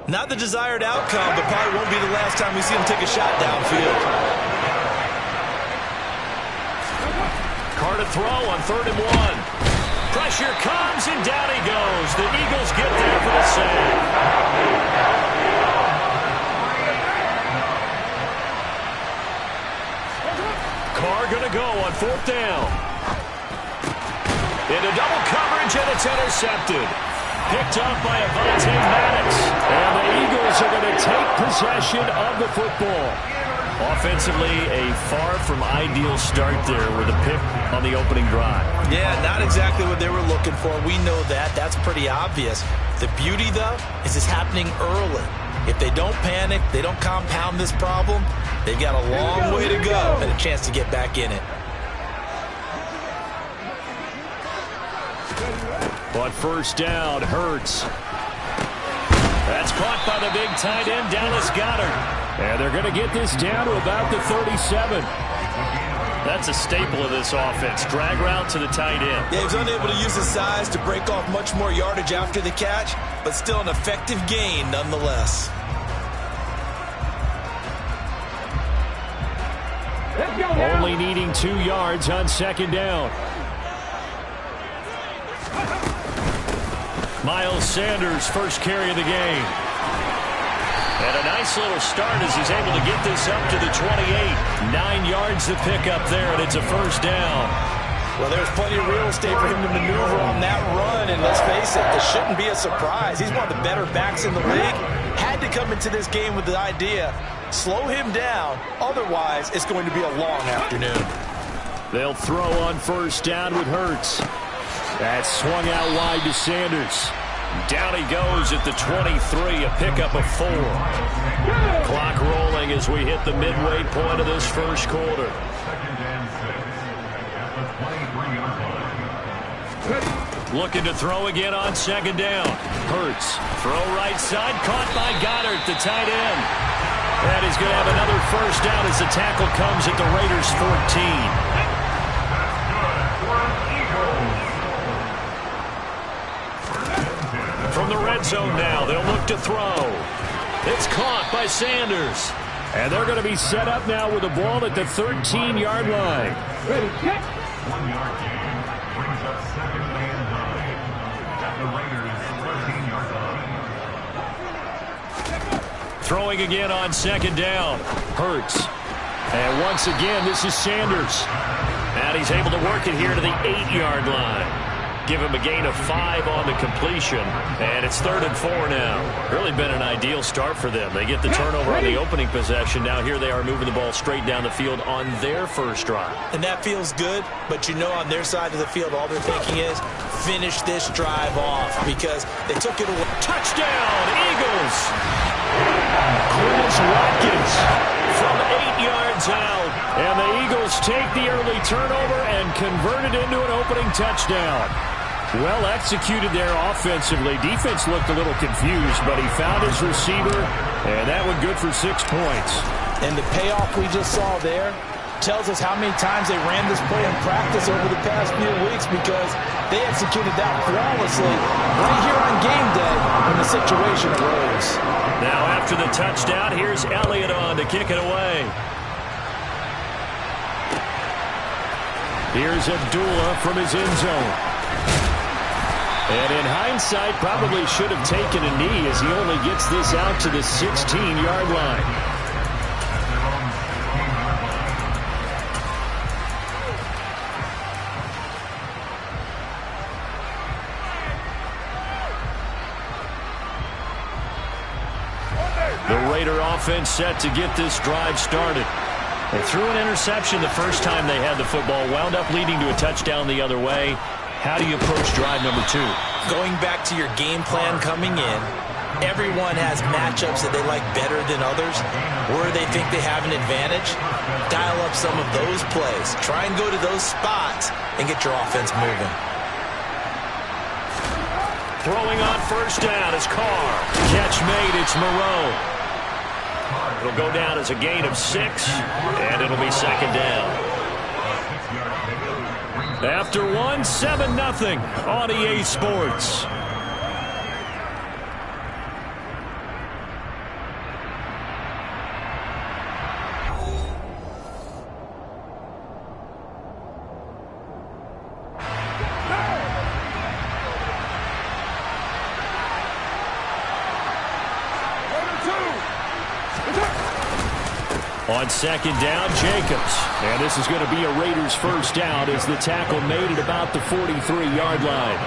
C: Not the desired outcome, but probably won't be the last time we see him take a shot downfield.
A: Carr to throw on 3rd and 1. Pressure comes, and down he goes. The Eagles get there for the sack. Carr going to go on 4th down. Into double coverage, and it's intercepted. Picked up by Avonte Maddox. And the Eagles are going to take possession of the football. Offensively, a far from ideal start there with a pick on the opening drive.
C: Yeah, not exactly what they were looking for. We know that. That's pretty obvious. The beauty, though, is it's happening early. If they don't panic, they don't compound this problem, they've got a long way to go and a chance to get back in it.
A: On 1st down, Hurts. That's caught by the big tight end, Dallas Goedert. And they're going to get this down to about the 37. That's a staple of this offense. Drag route to the tight end.
C: Yeah, he was unable to use his size to break off much more yardage after the catch, but still an effective gain nonetheless.
A: Only needing 2 yards on second down. Miles Sanders, first carry of the game. And a nice little start as he's able to get this up to the 28. 9 yards to pick up there, and it's a first down.
C: Well, there's plenty of real estate for him to maneuver on that run, and let's face it, it shouldn't be a surprise. He's one of the better backs in the league. Had to come into this game with the idea, slow him down, otherwise it's going to be a long afternoon.
A: They'll throw on first down with Hurts. That's swung out wide to Sanders. Down he goes at the 23, a pickup of 4. Clock rolling as we hit the midway point of this first quarter. Looking to throw again on second down. Hurts, throw right side, caught by Goddard, the tight end. And he's going to have another first down as the tackle comes at the Raiders' 14. From the red zone now, they'll look to throw. It's caught by Sanders. And they're going to be set up now with the ball at the 13-yard line.
D: 1 yard gain brings up second and 9 at the Raiders' 13-yard line.
A: Throwing again on second down. Hurts. And once again, this is Sanders. And he's able to work it here to the 8-yard line. Give him a gain of 5 on the completion. And it's 3rd and 4 now. Really been an ideal start for them. They get the turnover on the opening possession. Now here they are moving the ball straight down the field on their first drive.
C: And that feels good, but you know on their side of the field, all they're thinking is finish this drive off because they took it away.
A: Touchdown, Eagles! Chris Watkins from 8 yards out. And the Eagles take the early turnover and convert it into an opening touchdown. Well executed there offensively. Defense looked a little confused, but he found his receiver, and that one good for 6 points.
C: And the payoff we just saw there tells us how many times they ran this play in practice over the past few weeks because they executed that flawlessly right here on game day when the situation arose.
A: Now after the touchdown, here's Elliott on to kick it away. Here's Abdullah from his end zone. And in hindsight, probably should have taken a knee as he only gets this out to the 16-yard line. The Raider offense set to get this drive started. They threw an interception the first time they had the football, wound up leading to a touchdown the other way. How do you approach drive number 2?
C: Going back to your game plan coming in, everyone has matchups that they like better than others, where they think they have an advantage. Dial up some of those plays. Try and go to those spots and get your offense moving.
A: Throwing on first down is Carr. Catch made, it's Moreau. It'll go down as a gain of 6, and it'll be second down. After 1, 7-0 on EA Sports. On second down, Jacobs. And this is going to be a Raiders first down as the tackle made at about the 43-yard line.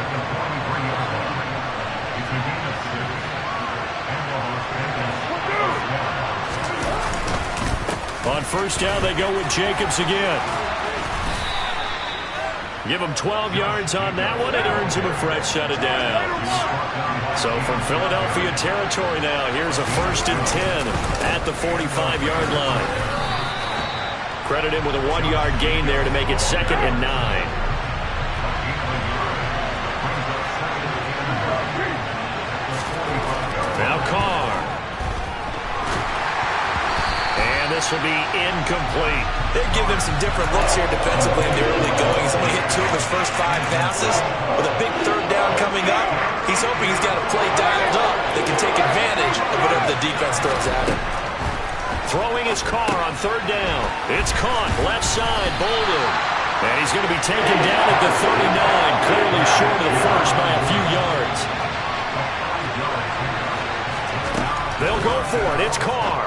A: On first down, they go with Jacobs again. Give him 12 yards on that one. It earns him a fresh set of downs. So from Philadelphia territory now, here's a 1st and 10 at the 45-yard line. Credit him with a 1-yard gain there to make it 2nd and 9. Now Carr. And this This will be incomplete.
C: They've given him some different looks here defensively in the early going. He's only hit 2 of his first 5 passes. With a big third down coming up, he's hoping he's got a play dialed up that can take advantage of whatever the defense throws at him.
A: Throwing his car on third down. It's caught left side, Bolden. And he's going to be taken down at the 39, clearly short of the first by a few yards. They'll go for it. It's Carr.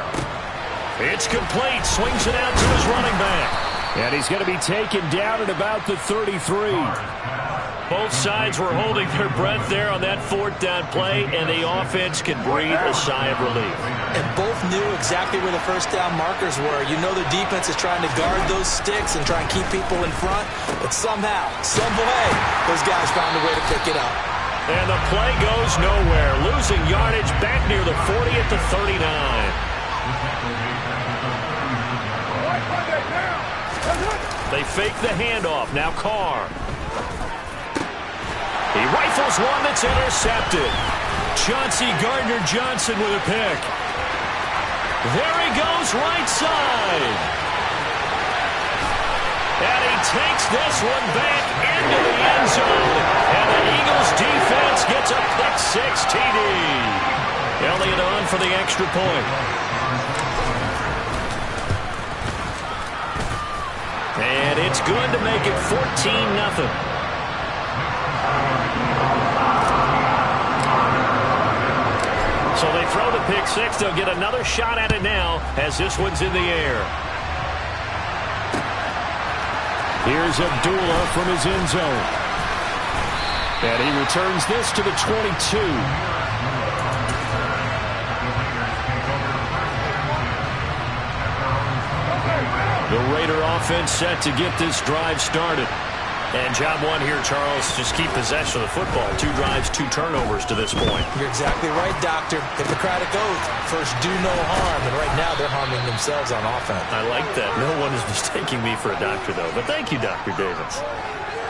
A: It's complete. Swings it out to his running back. And he's going to be taken down at about the 33. Both sides were holding their breath there on that 4th down play, and the offense can breathe a sigh of relief.
C: And both knew exactly where the first down markers were. You know the defense is trying to guard those sticks and try and keep people in front, but somehow, some way, those guys found a way to pick it up.
A: And the play goes nowhere. Losing yardage back near the 40 at the 39. They fake the handoff. Now Carr. He rifles one that's intercepted. Chauncey Gardner-Johnson with a pick. There he goes, right side. And he takes this one back into the end zone. And the Eagles defense gets a pick-6 TD. Elliott on for the extra point. And it's good to make it 14-0. So they throw the pick-6. They'll get another shot at it now as this one's in the air. Here's Abdullah from his end zone. And he returns this to the 22. The Raider offense set to get this drive started. And job one here, Charles, just keep possession of the football. 2 drives, 2 turnovers to this point.
C: You're exactly right, Doctor. Hippocratic oath. First, do no harm. And right now, they're harming themselves on offense.
A: I like that. No one is mistaking me for a doctor, though. But thank you, Dr. Davis.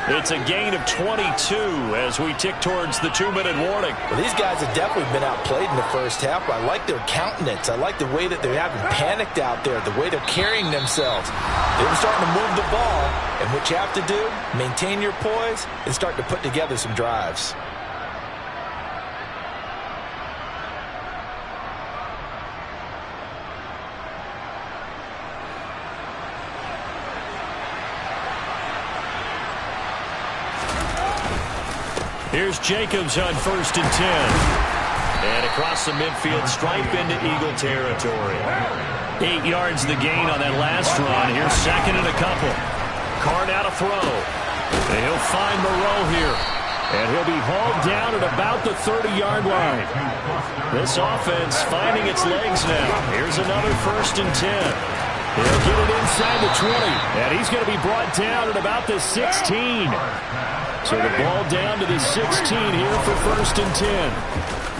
A: It's a gain of 22 as we tick towards the 2-minute warning.
B: Well, these guys have definitely been outplayed in the first half. I like their countenance. I like the way that they haven't panicked out there, the way they're carrying themselves. They're starting to move the ball, and what you have to do, maintain your poise and start to put together some drives.
A: Here's Jacobs on 1st and 10. And across the midfield, stripe into Eagle territory. 8 yards the gain on that last run. Here's 2nd and a couple. Carr now to throw. And he'll find Moreau here. And he'll be hauled down at about the 30-yard line. This offense finding its legs now. Here's another 1st and 10. He'll get it inside the 20. And he's going to be brought down at about the 16. So the ball down to the 16 here for 1st and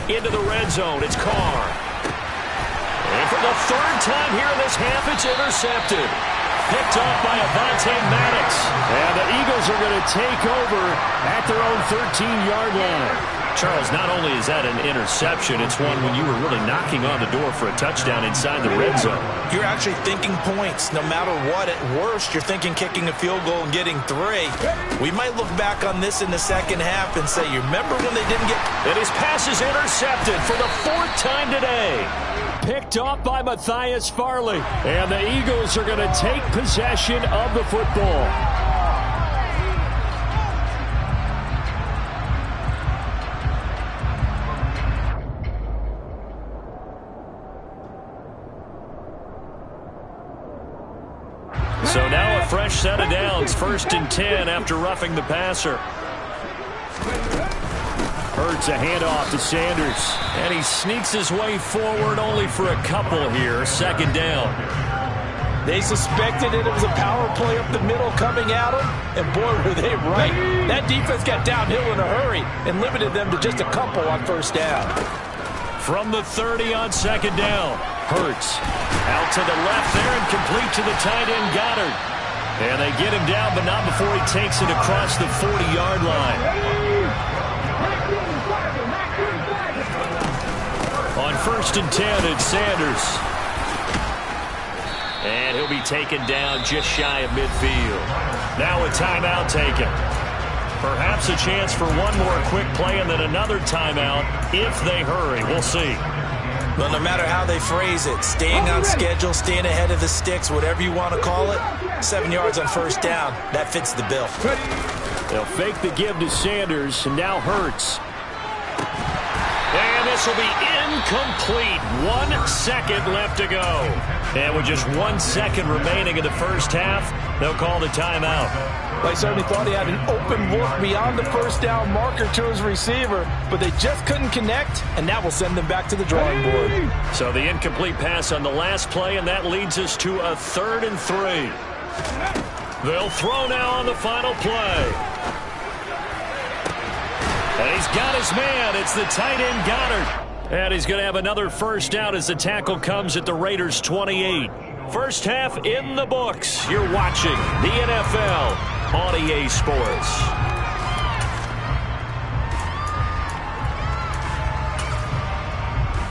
A: 10. Into the red zone, it's Carr. And for the 3rd time here in this half, it's intercepted. Picked off by Avonte Maddox. And the Eagles are going to take over at their own 13-yard line. Charles, not only is that an interception, it's one when you were really knocking on the door for a touchdown inside the red zone.
B: You're actually thinking points no matter what. At worst, you're thinking kicking a field goal and getting 3. We might look back on this in the second half and say, you remember when they didn't get...
A: And his pass is intercepted for the 4th time today. Picked off by Matthias Farley. And the Eagles are going to take possession of the football. So now a fresh set of downs, 1st and 10 after roughing the passer. Hurts a handoff to Sanders. And he sneaks his way forward only for a couple here. 2nd down.
B: They suspected it was a power play up the middle coming at them, and boy, were they right. That defense got downhill in a hurry and limited them to just a couple on 1st down.
A: From the 30 on 2nd down. Hurts out to the left there and complete to the tight end Goddard. And they get him down, but not before he takes it across the 40-yard line. On 1st and 10, it's Sanders. be taken down just shy of midfield. Now a timeout taken. Perhaps a chance for one more quick play and then another timeout if they hurry. We'll see.
C: Well, no matter how they phrase it, staying on schedule, staying ahead of the sticks, whatever you want to call it, 7 yards on first down, that fits the bill.
A: They'll fake the give to Sanders, and now Hurts. And this will be incomplete. 1 second left to go. And with just 1 second remaining in the first half, they'll call the timeout.
B: They certainly thought he had an open look beyond the first down marker to his receiver, but they just couldn't connect, and that will send them back to the drawing board.
A: So the incomplete pass on the last play, and that leads us to a 3rd and 3. They'll throw now on the final play. And he's got his man. It's the tight end Goddard. And he's going to have another first down as the tackle comes at the Raiders' 28. First half in the books. You're watching the NFL on EA Sports.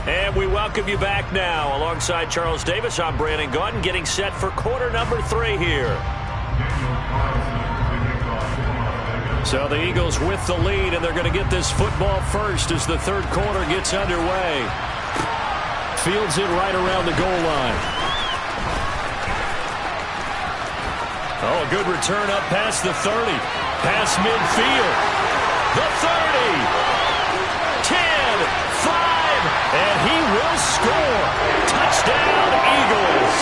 A: And we welcome you back now. Alongside Charles Davis, I'm Brandon Gaudin, getting set for quarter number 3 here. So the Eagles with the lead, and they're going to get this football first as the third quarter gets underway. Fields it right around the goal line. Oh, a good return up past the 30. Past midfield. The 30. 10, 5, and he will score. Touchdown, Eagles.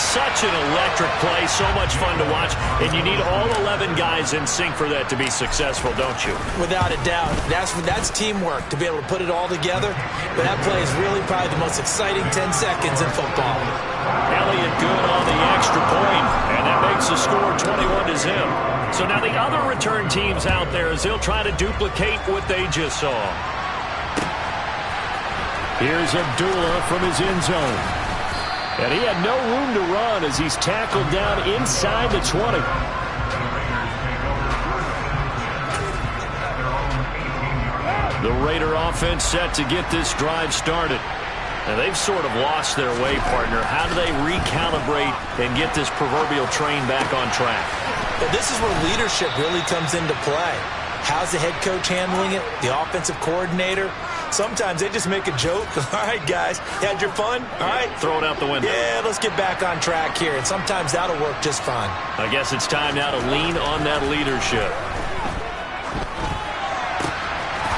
A: Such an electric play, so much fun to watch, and you need all 11 guys in sync for that to be successful, don't you?
C: Without a doubt. That's teamwork, to be able to put it all together. But that play is really probably the most exciting 10 seconds in football.
A: Elliott good on the extra point, and that makes the score 21-0. So now the other return teams out there as they'll try to duplicate what they just saw. Here's Abdullah from his end zone. And he had no room to run as he's tackled down inside the 20. The Raider offense set to get this drive started. And they've sort of lost their way, partner. How do they recalibrate and get this proverbial train back on track?
C: Well, this is where leadership really comes into play. How's the head coach handling it? The offensive coordinator? Sometimes they just make a joke. All right, guys, you had your fun? All right.
A: Throw it out the window.
C: Yeah, let's get back on track here. And sometimes that'll work just fine.
A: I guess it's time now to lean on that leadership.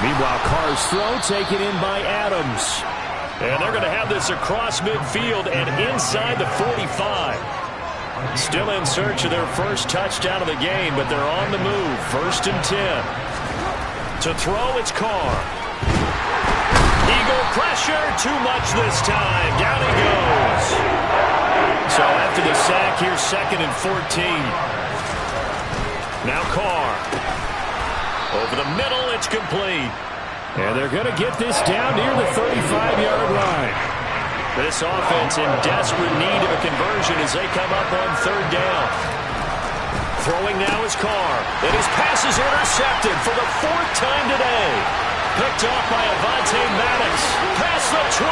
A: Meanwhile, Carr's throw taken in by Adams. And they're going to have this across midfield and inside the 45. Still in search of their first touchdown of the game, but they're on the move. 1st and 10. To throw, it's Carr. Eagle pressure, too much this time. Down he goes. So after the sack, here's 2nd and 14. Now Carr. Over the middle, it's complete. And they're going to get this down near the 35-yard line. This offense in desperate need of a conversion as they come up on 3rd down. Throwing now is Carr. And his pass is intercepted for the 4th time today. Picked off by Avonte Maddox. Past the 20.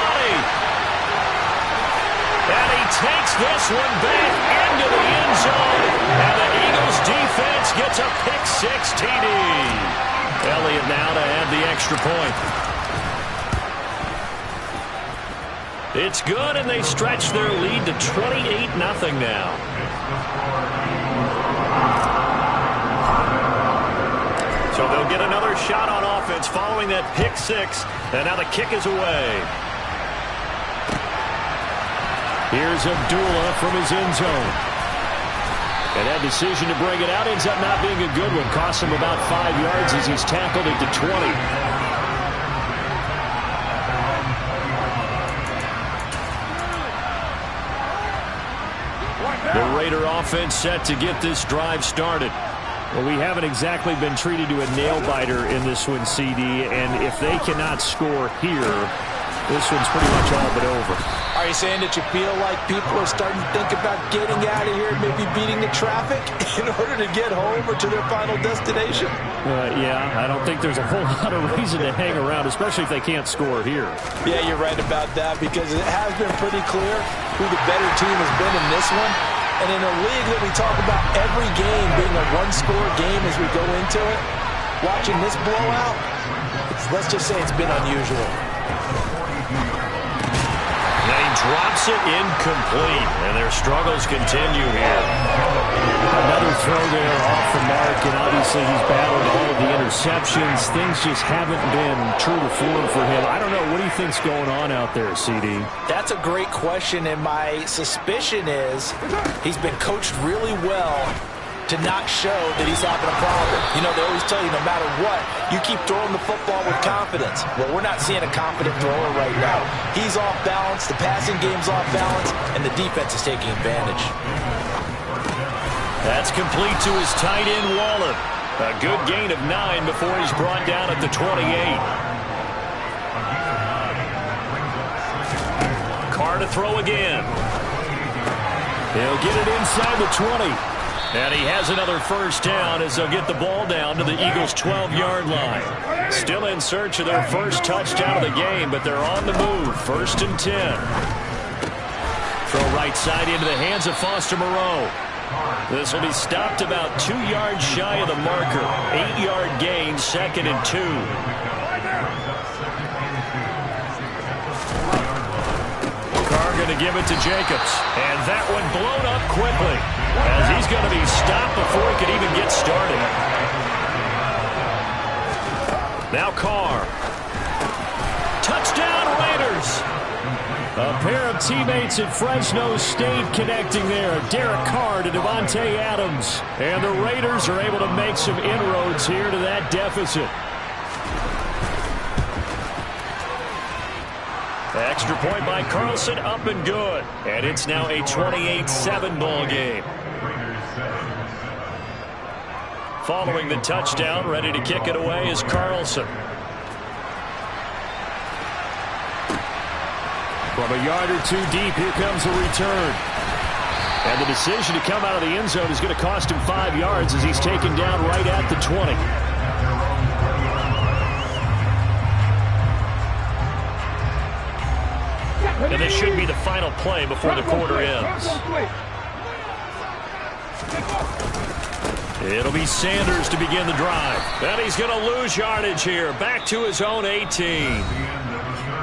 A: And he takes this one back into the end zone. And the Eagles defense gets a pick-6 TD. Elliott now to add the extra point. It's good, and they stretch their lead to 28-0 now. So they'll get another shot on offense following that pick-6, and now the kick is away. Here's Abdullah from his end zone. And that decision to bring it out ends up not being a good one. Cost him about 5 yards as he's tackled at the 20. The Raider offense set to get this drive started. Well, we haven't exactly been treated to a nail-biter in this one, CD, and if they cannot score here, this one's pretty much all but over.
B: Are you saying that you feel like people are starting to think about getting out of here, maybe beating the traffic in order to get home or to their final destination?
A: Yeah, I don't think there's a whole lot of reason to hang around, especially if they can't score here.
B: Yeah, you're right about that, because it has been pretty clear who the better team has been in this one. And in a league that we talk about every game being a one-score game as we go into it, watching this blowout, let's just say it's been unusual.
A: Drops it incomplete, and their struggles continue here. Another throw there off the mark, and obviously he's battled all of the interceptions. Things just haven't been true to form for him. I don't know. What do you think's going on out there, CD?
B: That's a great question, and my suspicion is he's been coached really well to not show that he's having a problem. You know, they always tell you no matter what, you keep throwing the football with confidence. Well, we're not seeing a confident thrower right now. He's off balance, the passing game's off balance, and the defense is taking advantage.
A: That's complete to his tight end, Waller. A good gain of 9 before he's brought down at the 28. Carr to throw again. He'll get it inside the 20. And he has another first down as they'll get the ball down to the Eagles' 12-yard line. Still in search of their first touchdown of the game, but they're on the move. 1st and 10. Throw right side into the hands of Foster Moreau. This will be stopped about 2 yards shy of the marker. 8-yard gain, 2nd and 2. Carr going to give it to Jacobs. And that one blown up quickly, as he's going to be stopped before he can even get started. Now Carr. Touchdown Raiders. A pair of teammates at Fresno State connecting there. Derek Carr to Devontae Adams. And the Raiders are able to make some inroads here to that deficit. Extra point by Carlson, up and good. And it's now a 28-7 ball game. Following the touchdown, ready to kick it away is Carlson. From a yard or 2 deep, here comes a return. And the decision to come out of the end zone is going to cost him 5 yards as he's taken down right at the 20. And this should be the final play before the quarter ends. It'll be Sanders to begin the drive. And he's going to lose yardage here. Back to his own 18.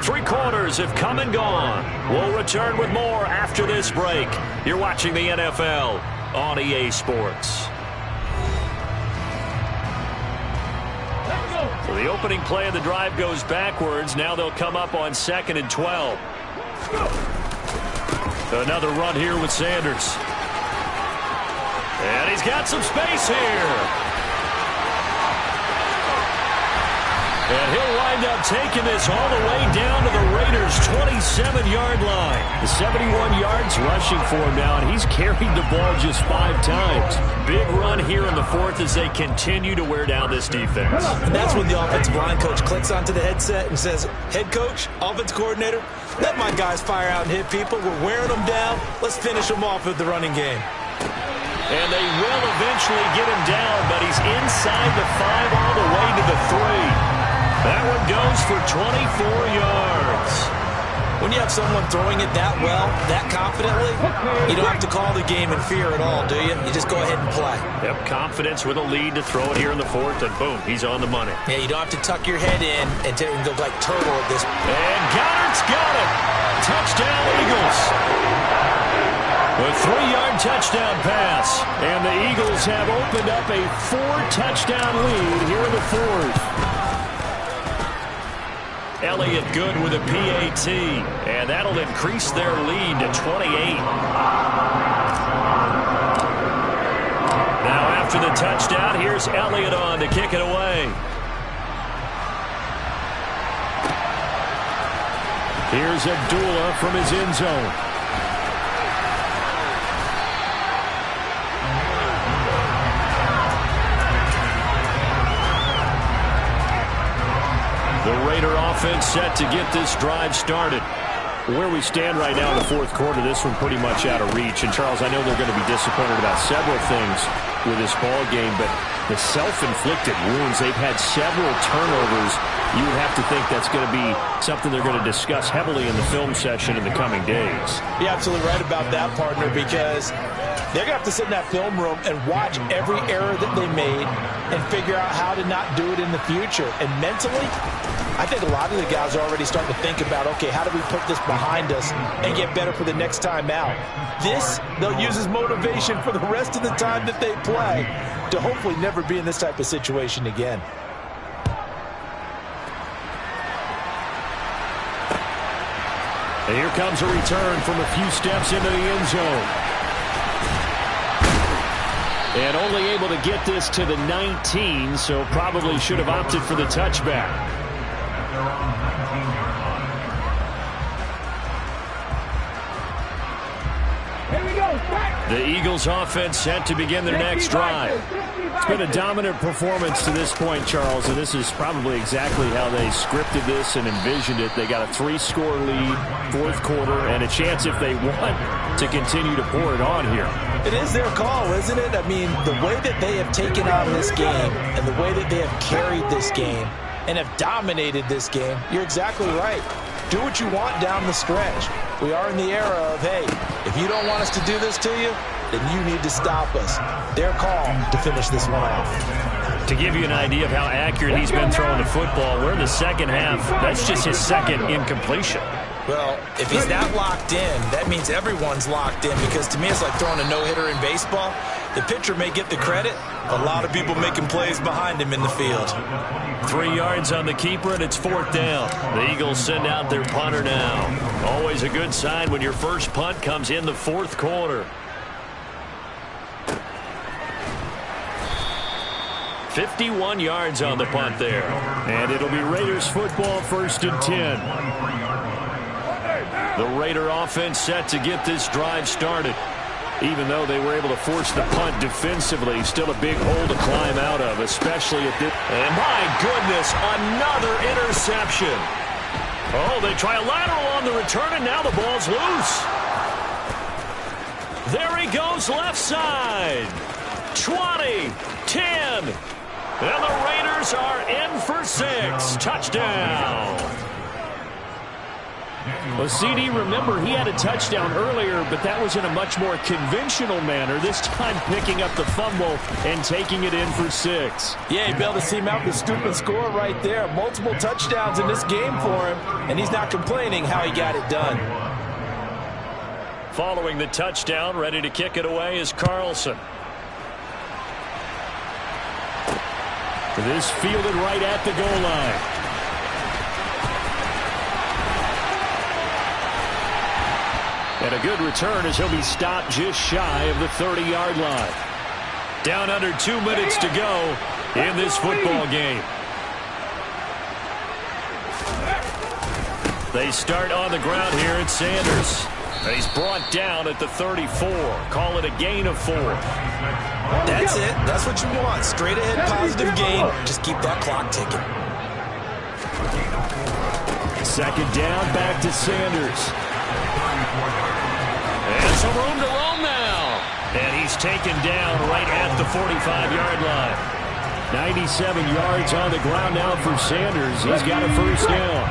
A: 3 quarters have come and gone. We'll return with more after this break. You're watching the NFL on EA Sports. So the opening play of the drive goes backwards. Now they'll come up on 2nd and 12. Another run here with Sanders. And he's got some space here. And he'll wind up taking this all the way down to the Raiders' 27-yard line. The 71 yards rushing for him now, and he's carried the ball just 5 times. Big run here in the 4th as they continue to wear down this defense.
C: And that's when the offensive line coach clicks onto the headset and says, head coach, offense coordinator, let my guys fire out and hit people. We're wearing them down. Let's finish them off with the running game.
A: And they will eventually get him down, but he's inside the 5 all the way to the 3. That one goes for 24 yards.
C: When you have someone throwing it that well, that confidently, you don't have to call the game in fear at all, do you? You just go ahead and play.
A: Yep, confidence with a lead to throw it here in the 4th, and boom, he's on the money.
C: Yeah, you don't have to tuck your head in and go like turtle at this.
A: And Goddard's got it. Touchdown, Eagles. A 3-yard touchdown pass. And the Eagles have opened up a 4-touchdown lead here in the 4th. Elliott good with a PAT, and that'll increase their lead to 28. Now after the touchdown, here's Elliott on to kick it away. Here's Abdullah from his end zone. The Raider offense set to get this drive started. Where we stand right now in the fourth quarter, this one pretty much out of reach. And, Charles, I know they're going to be disappointed about several things with this ball game, but the self-inflicted wounds, they've had several turnovers. You would have to think that's going to be something they're going to discuss heavily in the film session in the coming days.
C: You're absolutely right about that, partner, because they're going to have to sit in that film room and watch every error that they made and figure out how to not do it in the future. And mentally, I think a lot of the guys are already starting to think about, okay, how do we put this behind us and get better for the next time out? This, they'll use as motivation for the rest of the time that they play to hopefully never be in this type of situation again.
A: And here comes a return from a few steps into the end zone. And only able to get this to the 19, so probably should have opted for the touchback. The Eagles offense set to begin their next drive. It's been a dominant performance to this point, Charles, and this is probably exactly how they scripted this and envisioned it. They got a 3-score lead, fourth quarter, and a chance if they want to continue to pour it on here.
C: It is their call, isn't it? I mean, the way that they have taken on this game and the way that they have carried this game and have dominated this game, you're exactly right. Do what you want down the stretch. We are in the era of, hey, if you don't want us to do this to you, then you need to stop us. Their call to finish this one off.
A: To give you an idea of how accurate he's been throwing the football, we're in the second half. That's just his second incompletion.
C: Well, if he's that locked in, that means everyone's locked in, because to me it's like throwing a no-hitter in baseball. The pitcher may get the credit, a lot of people making plays behind him in the field.
A: 3 yards on the keeper, and it's fourth down. The Eagles send out their punter now. Always a good sign when your first punt comes in the fourth quarter. 51 yards on the punt there. And it'll be Raiders football, 1st and 10. The Raider offense set to get this drive started. Even though they were able to force the punt defensively, still a big hole to climb out of, especially at this. And my goodness, another interception. Oh, they try a lateral on the return, and now the ball's loose. There he goes, left side. 20, 10. And the Raiders are in for 6. Touchdown. Well, CD, remember, he had a touchdown earlier, but that was in a much more conventional manner, this time picking up the fumble and taking it in for 6.
C: Yeah, he bailed his team out with a stupid score right there. Multiple touchdowns in this game for him, and he's not complaining how he got it done.
A: Following the touchdown, ready to kick it away is Carlson. This fielded right at the goal line. And a good return as he'll be stopped just shy of the 30-yard line. Down under 2 minutes to go in this football game. They start on the ground here at Sanders. And he's brought down at the 34. Call it a gain of 4.
C: That's it. That's what you want. Straight ahead positive gain. Just keep that clock ticking.
A: Second down, back to Sanders. And some room to roam now. And he's taken down right at the 45-yard line. 97 yards on the ground now for Sanders. He's got a first down.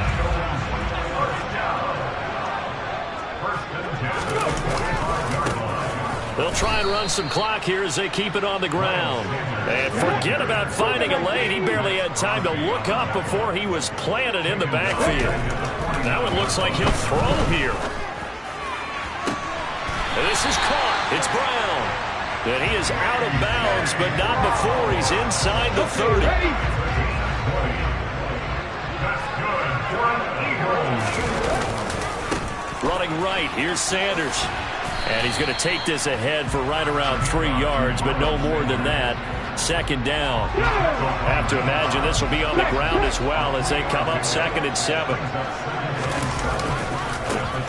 A: They'll try and run some clock here as they keep it on the ground. And forget about finding a lane. He barely had time to look up before he was planted in the backfield. Now it looks like he'll throw here. And this is caught. It's Brown. And he is out of bounds, but not before he's inside the 30. Running right, here's Sanders. And he's going to take this ahead for right around 3 yards, but no more than that. Second down. I have to imagine this will be on the ground as well as they come up 2nd and 7.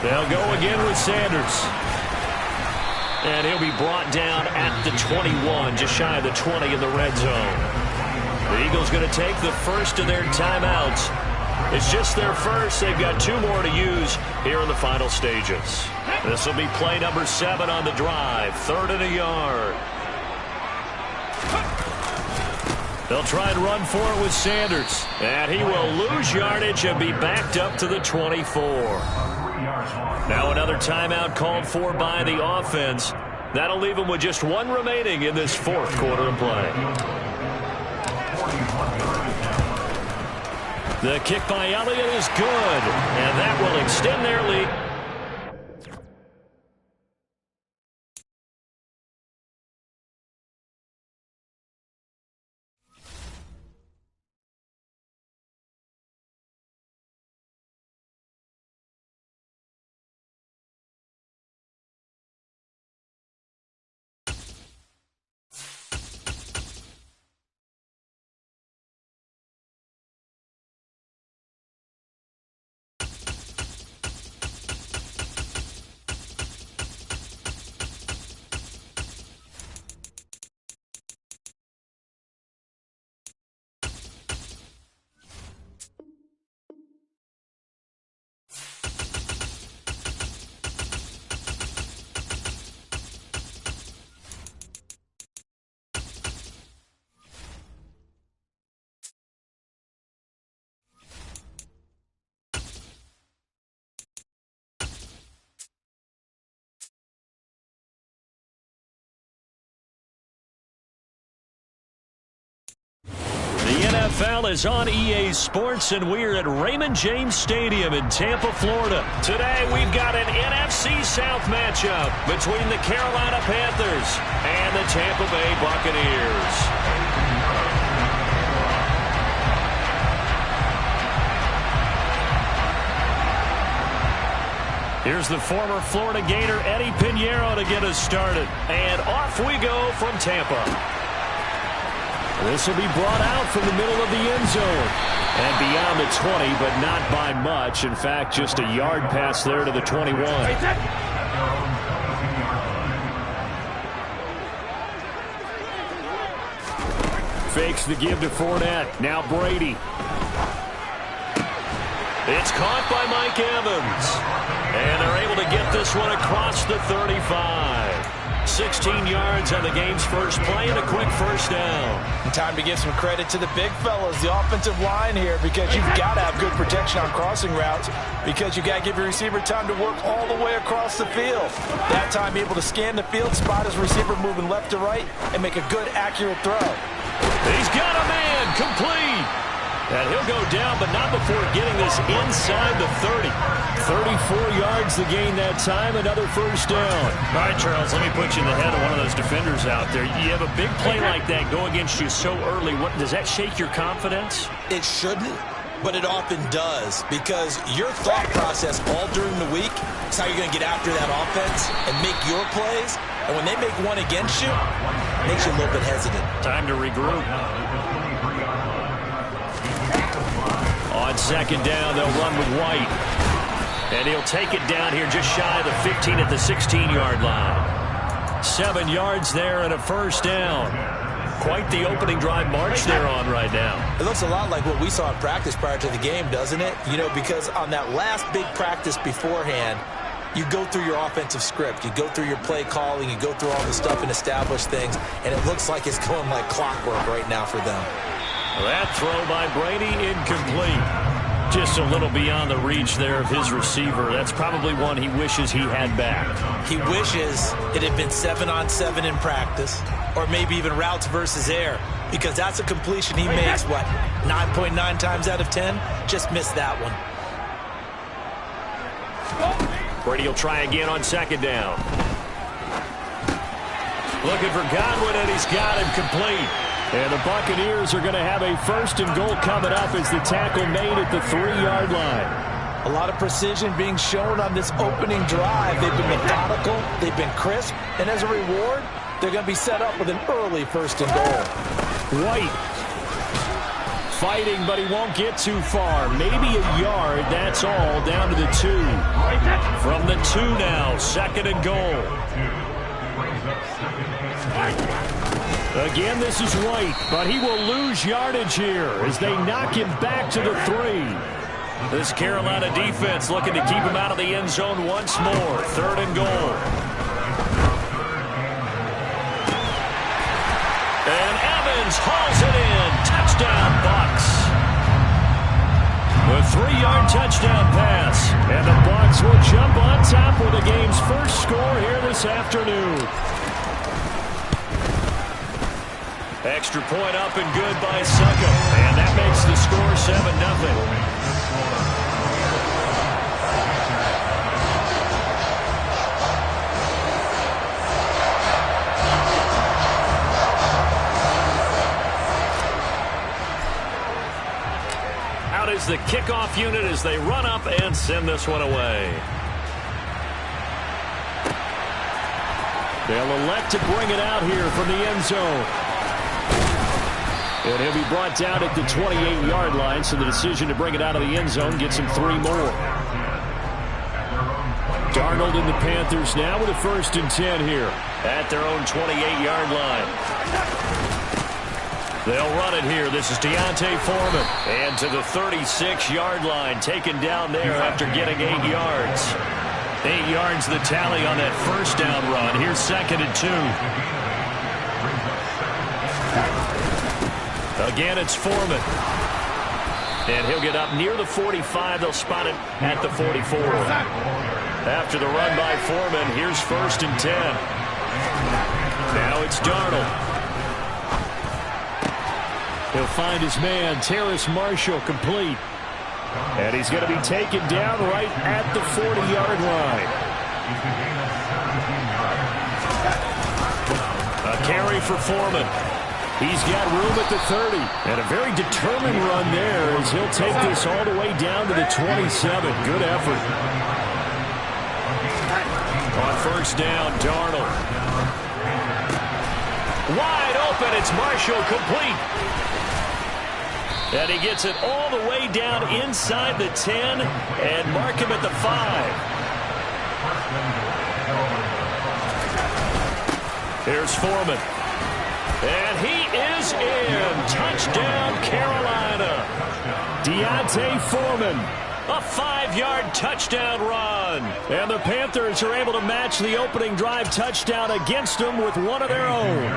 A: They'll go again with Sanders. And he'll be brought down at the 21, just shy of the 20 in the red zone. The Eagles going to take the first of their timeouts It's just their first. They've got 2 more to use here in the final stages. This will be play number 7 on the drive. 3rd and a yard. They'll try and run for it with Sanders. And he will lose yardage and be backed up to the 24. Now another timeout called for by the offense. That'll leave them with just 1 remaining in this 4th quarter of play. The kick by Elliott is good, and that will extend their lead. NFL is on EA Sports, and we're at Raymond James Stadium in Tampa, Florida. Today, we've got an NFC South matchup between the Carolina Panthers and the Tampa Bay Buccaneers. Here's the former Florida Gator Eddie Pinheiro to get us started. And off we go from Tampa. This will be brought out from the middle of the end zone. And beyond the 20, but not by much. In fact, just a yard pass there to the 21. Fakes the give to Fournette. Now Brady. It's caught by Mike Evans. And they're able to get this one across the 35. 16 yards on the game's first play and a quick first down.
B: And time to give some credit to the big fellas, the offensive line here, because you've got to have good protection on crossing routes, because you've got to give your receiver time to work all the way across the field. That time able to scan the field, spot his receiver moving left to right, and make a good, accurate throw.
A: He's got a man, complete. And he'll go down, but not before getting this inside the 30. 34 yards the gain that time, another first down. All right, Charles, let me put you in the head of one of those defenders out there. You have a big play like that go against you so early. Does that shake your confidence?
C: It shouldn't, but it often does, because your thought process all during the week is how you're going to get after that offense and make your plays. And when they make one against you, it makes you a little bit hesitant.
A: Time to regroup. On second down, they'll run with White. And he'll take it down here just shy of the 15 at the 16-yard line. 7 yards there and a first down. Quite the opening drive march they're on right now.
C: It looks a lot like what we saw in practice prior to the game, doesn't it? You know, because on that last big practice beforehand, you go through your offensive script. You go through your play calling. You go through all the stuff and establish things. And it looks like it's going like clockwork right now for them.
A: That throw by Brady incomplete. Just a little beyond the reach there of his receiver. That's probably one he wishes he had back.
C: He wishes it had been 7-on-7 in practice, or maybe even routes versus air, because that's a completion he makes, 9.9 times out of 10? Just missed that one.
A: Brady will try again on second down. Looking for Godwin, and he's got him complete. And the Buccaneers are going to have a first and goal coming up as the tackle made at the 3-yard line.
B: A lot of precision being shown on this opening drive. They've been methodical, they've been crisp, and as a reward, they're going to be set up with an early first and goal.
A: White fighting, but he won't get too far. Maybe a yard, that's all, down to the 2. From the 2 now, second and goal. Again, this is White, but he will lose yardage here as they knock him back to the 3. This Carolina defense looking to keep him out of the end zone once more. 3rd and goal. And Evans hauls it in. Touchdown, Bucs. A 3-yard touchdown pass. And the Bucs will jump on top with the game's first score here this afternoon. Extra point up and good by Succop. And that makes the score 7-0. Out is the kickoff unit as they run up and send this one away. They'll elect to bring it out here from the end zone. And he'll be brought down at the 28-yard line, so the decision to bring it out of the end zone gets him 3 more. Darnold and the Panthers now with a 1st and 10 here at their own 28-yard line. They'll run it here. This is D'Onta Foreman. And to the 36-yard line, taken down there after getting 8 yards. 8 yards the tally on that 1st down run. Here's 2nd and 2. Again, it's Foreman. And he'll get up near the 45. They'll spot it at the 44. After the run by Foreman, here's 1st and 10. Now it's Darnold. He'll find his man, Terrace Marshall, complete. And he's going to be taken down right at the 40-yard line. A carry for Foreman. He's got room at the 30. And a very determined run there as he'll take this all the way down to the 27. Good effort. On 1st down, Darnold. Wide open. It's Marshall, complete. And he gets it all the way down inside the 10 and mark him at the 5. Here's Foreman. And he is in. Touchdown, Carolina. D'Onta Foreman. A 5-yard touchdown run. And the Panthers are able to match the opening drive touchdown against them with one of their own.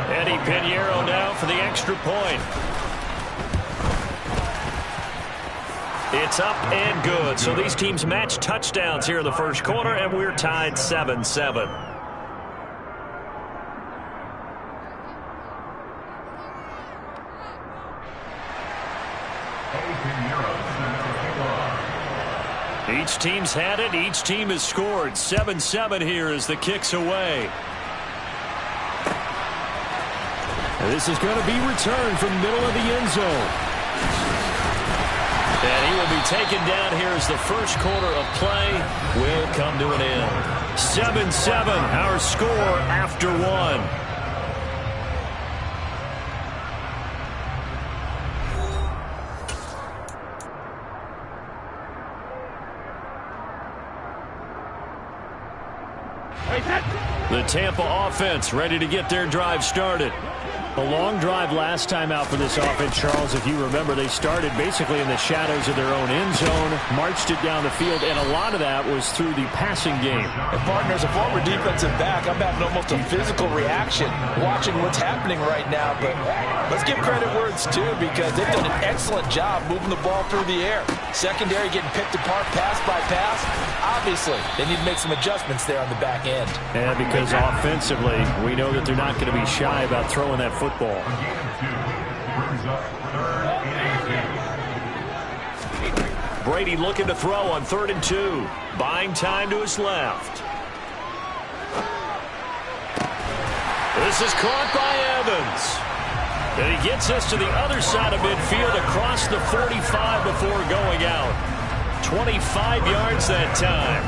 A: Eddie Pinheiro now for the extra point. It's up and good. So these teams match touchdowns here in the 1st quarter, and we're tied 7-7. Each team's had it. Each team has scored. 7-7 here as the kick's away. This is going to be returned from middle of the end zone. And he will be taken down here as the 1st quarter of play will come to an end. 7-7, our score after 1. The Tampa offense ready to get their drive started. A long drive last time out for this offense, Charles. If you remember, they started basically in the shadows of their own end zone, marched it down the field, and a lot of that was through the passing game.
B: And partner, as a former defensive back, I'm having almost a physical reaction watching what's happening right now. But let's give credit where it's due, because they've done an excellent job moving the ball through the air. Secondary getting picked apart pass by pass. Obviously, they need to make some adjustments there on the back end.
A: And because offensively, we know that they're not going to be shy about throwing that football. Brady looking to throw on 3rd and 2. Buying time to his left. This is caught by Evans. And he gets us to the other side of midfield across the 45 before going out. 25 yards that time.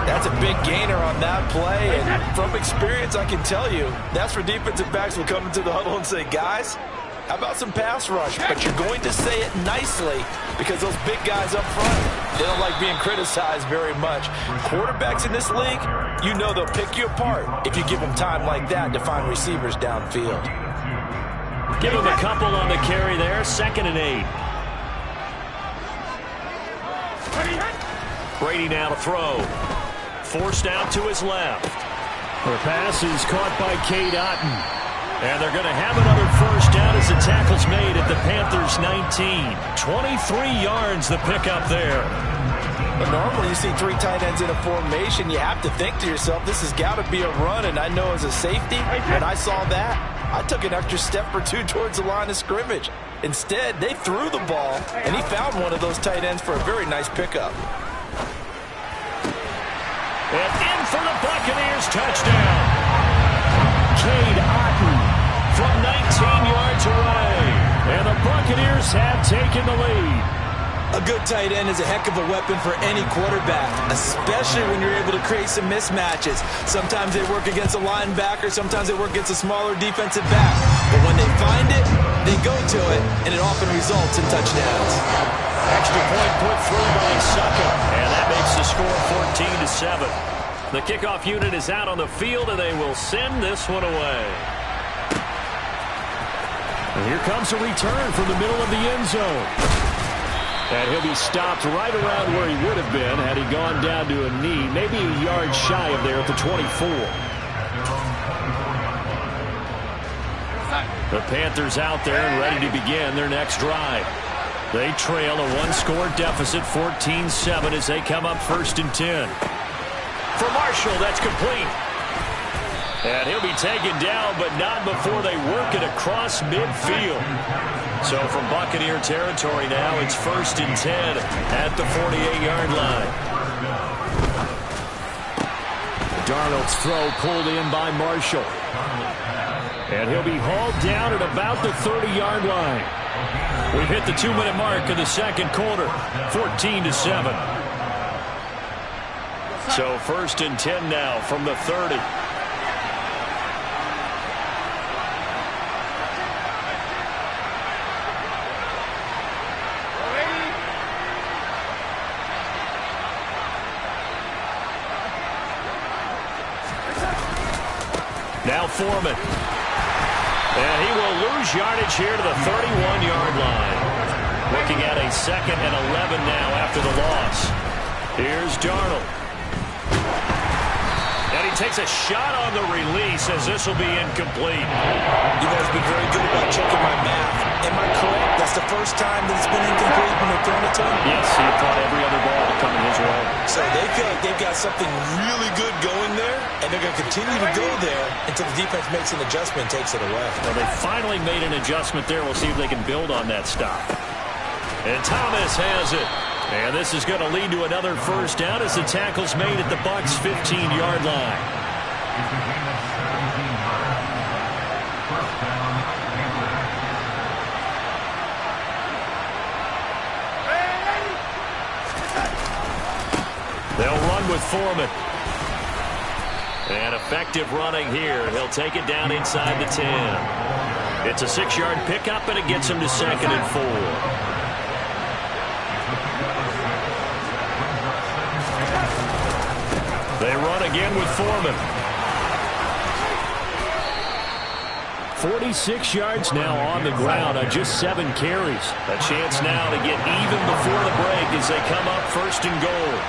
B: That's a big gainer on that play, and from experience I can tell you that's where defensive backs will come into the huddle and say, guys, how about some pass rush? But you're going to say it nicely, because those big guys up front, they don't like being criticized very much. Quarterbacks in this league, you know they'll pick you apart if you give them time like that to find receivers downfield.
A: Give him a couple on the carry there. 2nd and 8. Brady now to throw. Forced out to his left. The pass is caught by Cade Otton. And they're going to have another first down as the tackle's made at the Panthers' 19. 23 yards the pickup there.
B: But normally you see 3 tight ends in a formation, you have to think to yourself, this has got to be a run. And I know as a safety, when I saw that, I took an extra step or 2 towards the line of scrimmage. Instead, they threw the ball, and he found one of those tight ends for a very nice pickup.
A: And in for the Buccaneers, touchdown. Cade Otton from 19 yards away. And the Buccaneers have taken the lead.
C: A good tight end is a heck of a weapon for any quarterback, especially when you're able to create some mismatches. Sometimes they work against a linebacker, sometimes they work against a smaller defensive back. But when they find it, they go to it, and it often results in touchdowns.
A: Extra point put through by Succa, and that makes the score 14-7. The kickoff unit is out on the field, and they will send this one away. And here comes a return from the middle of the end zone. And he'll be stopped right around where he would have been had he gone down to a knee, maybe a yard shy of there at the 24. The Panthers out there and ready to begin their next drive. They trail a 1-score deficit, 14-7, as they come up 1st and 10. For Marshall, that's complete. And he'll be taken down, but not before they work it across midfield. So from Buccaneer territory now, it's 1st and 10 at the 48-yard line. Darnold's throw pulled in by Marshall. And he'll be hauled down at about the 30-yard line. We've hit the 2-minute mark of the second quarter, 14-7. So 1st and 10 now from the 30. Now Foreman. And he will lose yardage here to the 31-yard line. Looking at a 2nd and 11 now after the loss. Here's Darnold. And he takes a shot on the release as this will be incomplete.
C: You guys have been very good about checking my math. Am I correct? That's the first time that it's been incomplete when they're throwing it to him?
A: Yes, he caught every other ball coming his way.
C: So they feel like they've got something really good going there, and they're going to continue to go there until the defense makes an adjustment and takes it away.
A: Well, they finally made an adjustment there. We'll see if they can build on that stop. And Thomas has it. And this is going to lead to another first down as the tackle's made at the Bucs' 15-yard line. They'll run with Foreman. And effective running here. He'll take it down inside the 10. It's a 6-yard pickup, and it gets him to 2nd and 4. They run again with Foreman. 46 yards now on the ground on just 7 carries. A chance now to get even before the break as they come up 1st and goal.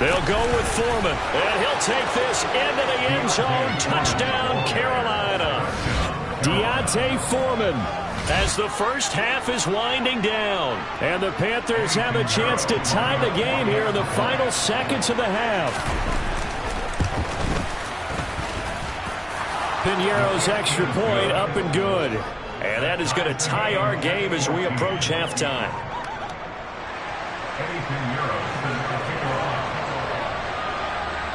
A: They'll go with Foreman, and he'll take this into the end zone. Touchdown, Carolina. D'Onta Foreman as the first half is winding down. And the Panthers have a chance to tie the game here in the final seconds of the half. Piñeiro's extra point up and good. And that is going to tie our game as we approach halftime.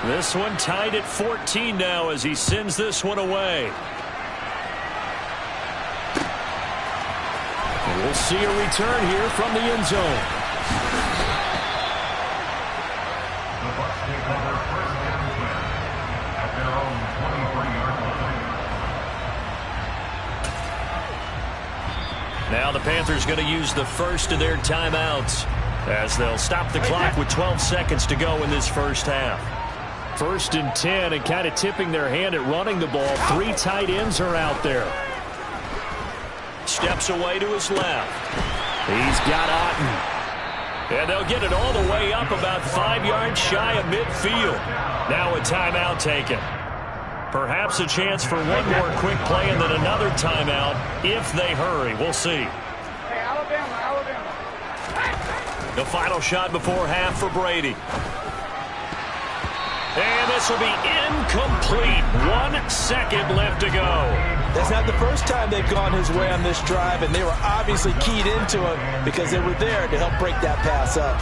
A: This one tied at 14 now as he sends this one away. And we'll see a return here from the end zone.
D: The Bucs take over 1st and 10 at their own 23-yard line.
A: Now the Panthers going to use the first of their timeouts. as they'll stop the clock with 12 seconds to go in this first half. 1st and 10, and kind of tipping their hand at running the ball. 3 tight ends are out there. Steps away to his left. He's got Otten. And they'll get it all the way up about 5 yards shy of midfield. Now a timeout taken. Perhaps a chance for one more quick play and then another timeout if they hurry. We'll see. The final shot before half for Brady. And this will be incomplete. 1 second left to go.
B: That's not the first time they've gone his way on this drive, and they were obviously keyed into it because they were there to help break that pass up.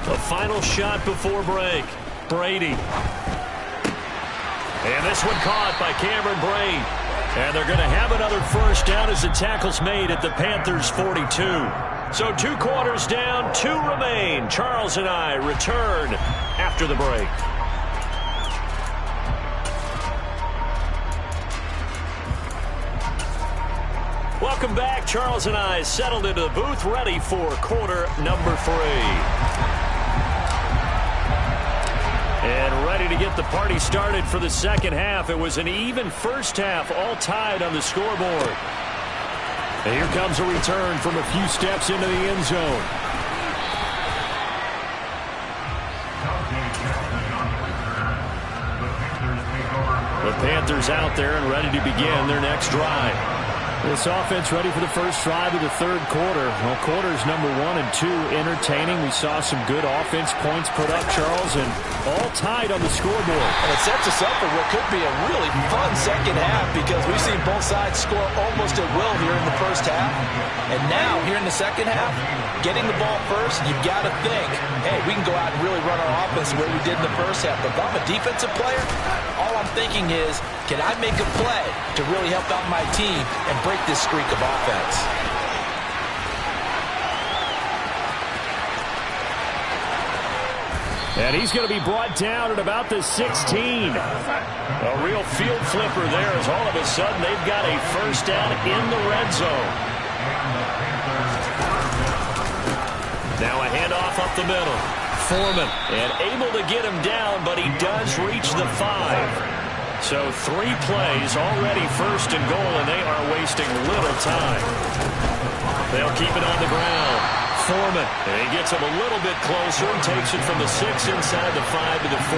A: The final shot before break. Brady. And this one caught by Cameron Brate. And they're going to have another first down as the tackle's made at the Panthers' 42. So 2 quarters down, 2 remain. Charles and I return after the break. Welcome back. Charles and I settled into the booth, ready for quarter number 3. And ready to get the party started for the second half. It was an even first half, all tied on the scoreboard. And here comes a return from a few steps into the end zone. The Panthers out there and ready to begin their next drive. This offense ready for the first drive of the 3rd quarter. Well, quarters number 1 and 2 entertaining. We saw some good offense points put up, Charles, and all tied on the scoreboard.
B: And it sets us up for what could be a really fun second half because we've seen both sides score almost at will here in the first half. And now, here in the second half, getting the ball first, you've got to think, hey, we can go out and really run our offense the way we did in the first half. But if I'm a defensive player, all I'm thinking is, can I make a play to really help out my team and break this streak of offense?
A: And he's going to be brought down at about the 16. A real field flipper there as all of a sudden they've got a first down in the red zone. Now a handoff up the middle. Foreman, and able to get him down, but he does reach the 5. So 3 plays, already first and goal, and they are wasting little time. They'll keep it on the ground. Foreman, and he gets him a little bit closer and takes it from the 6 inside the 5 to the 4.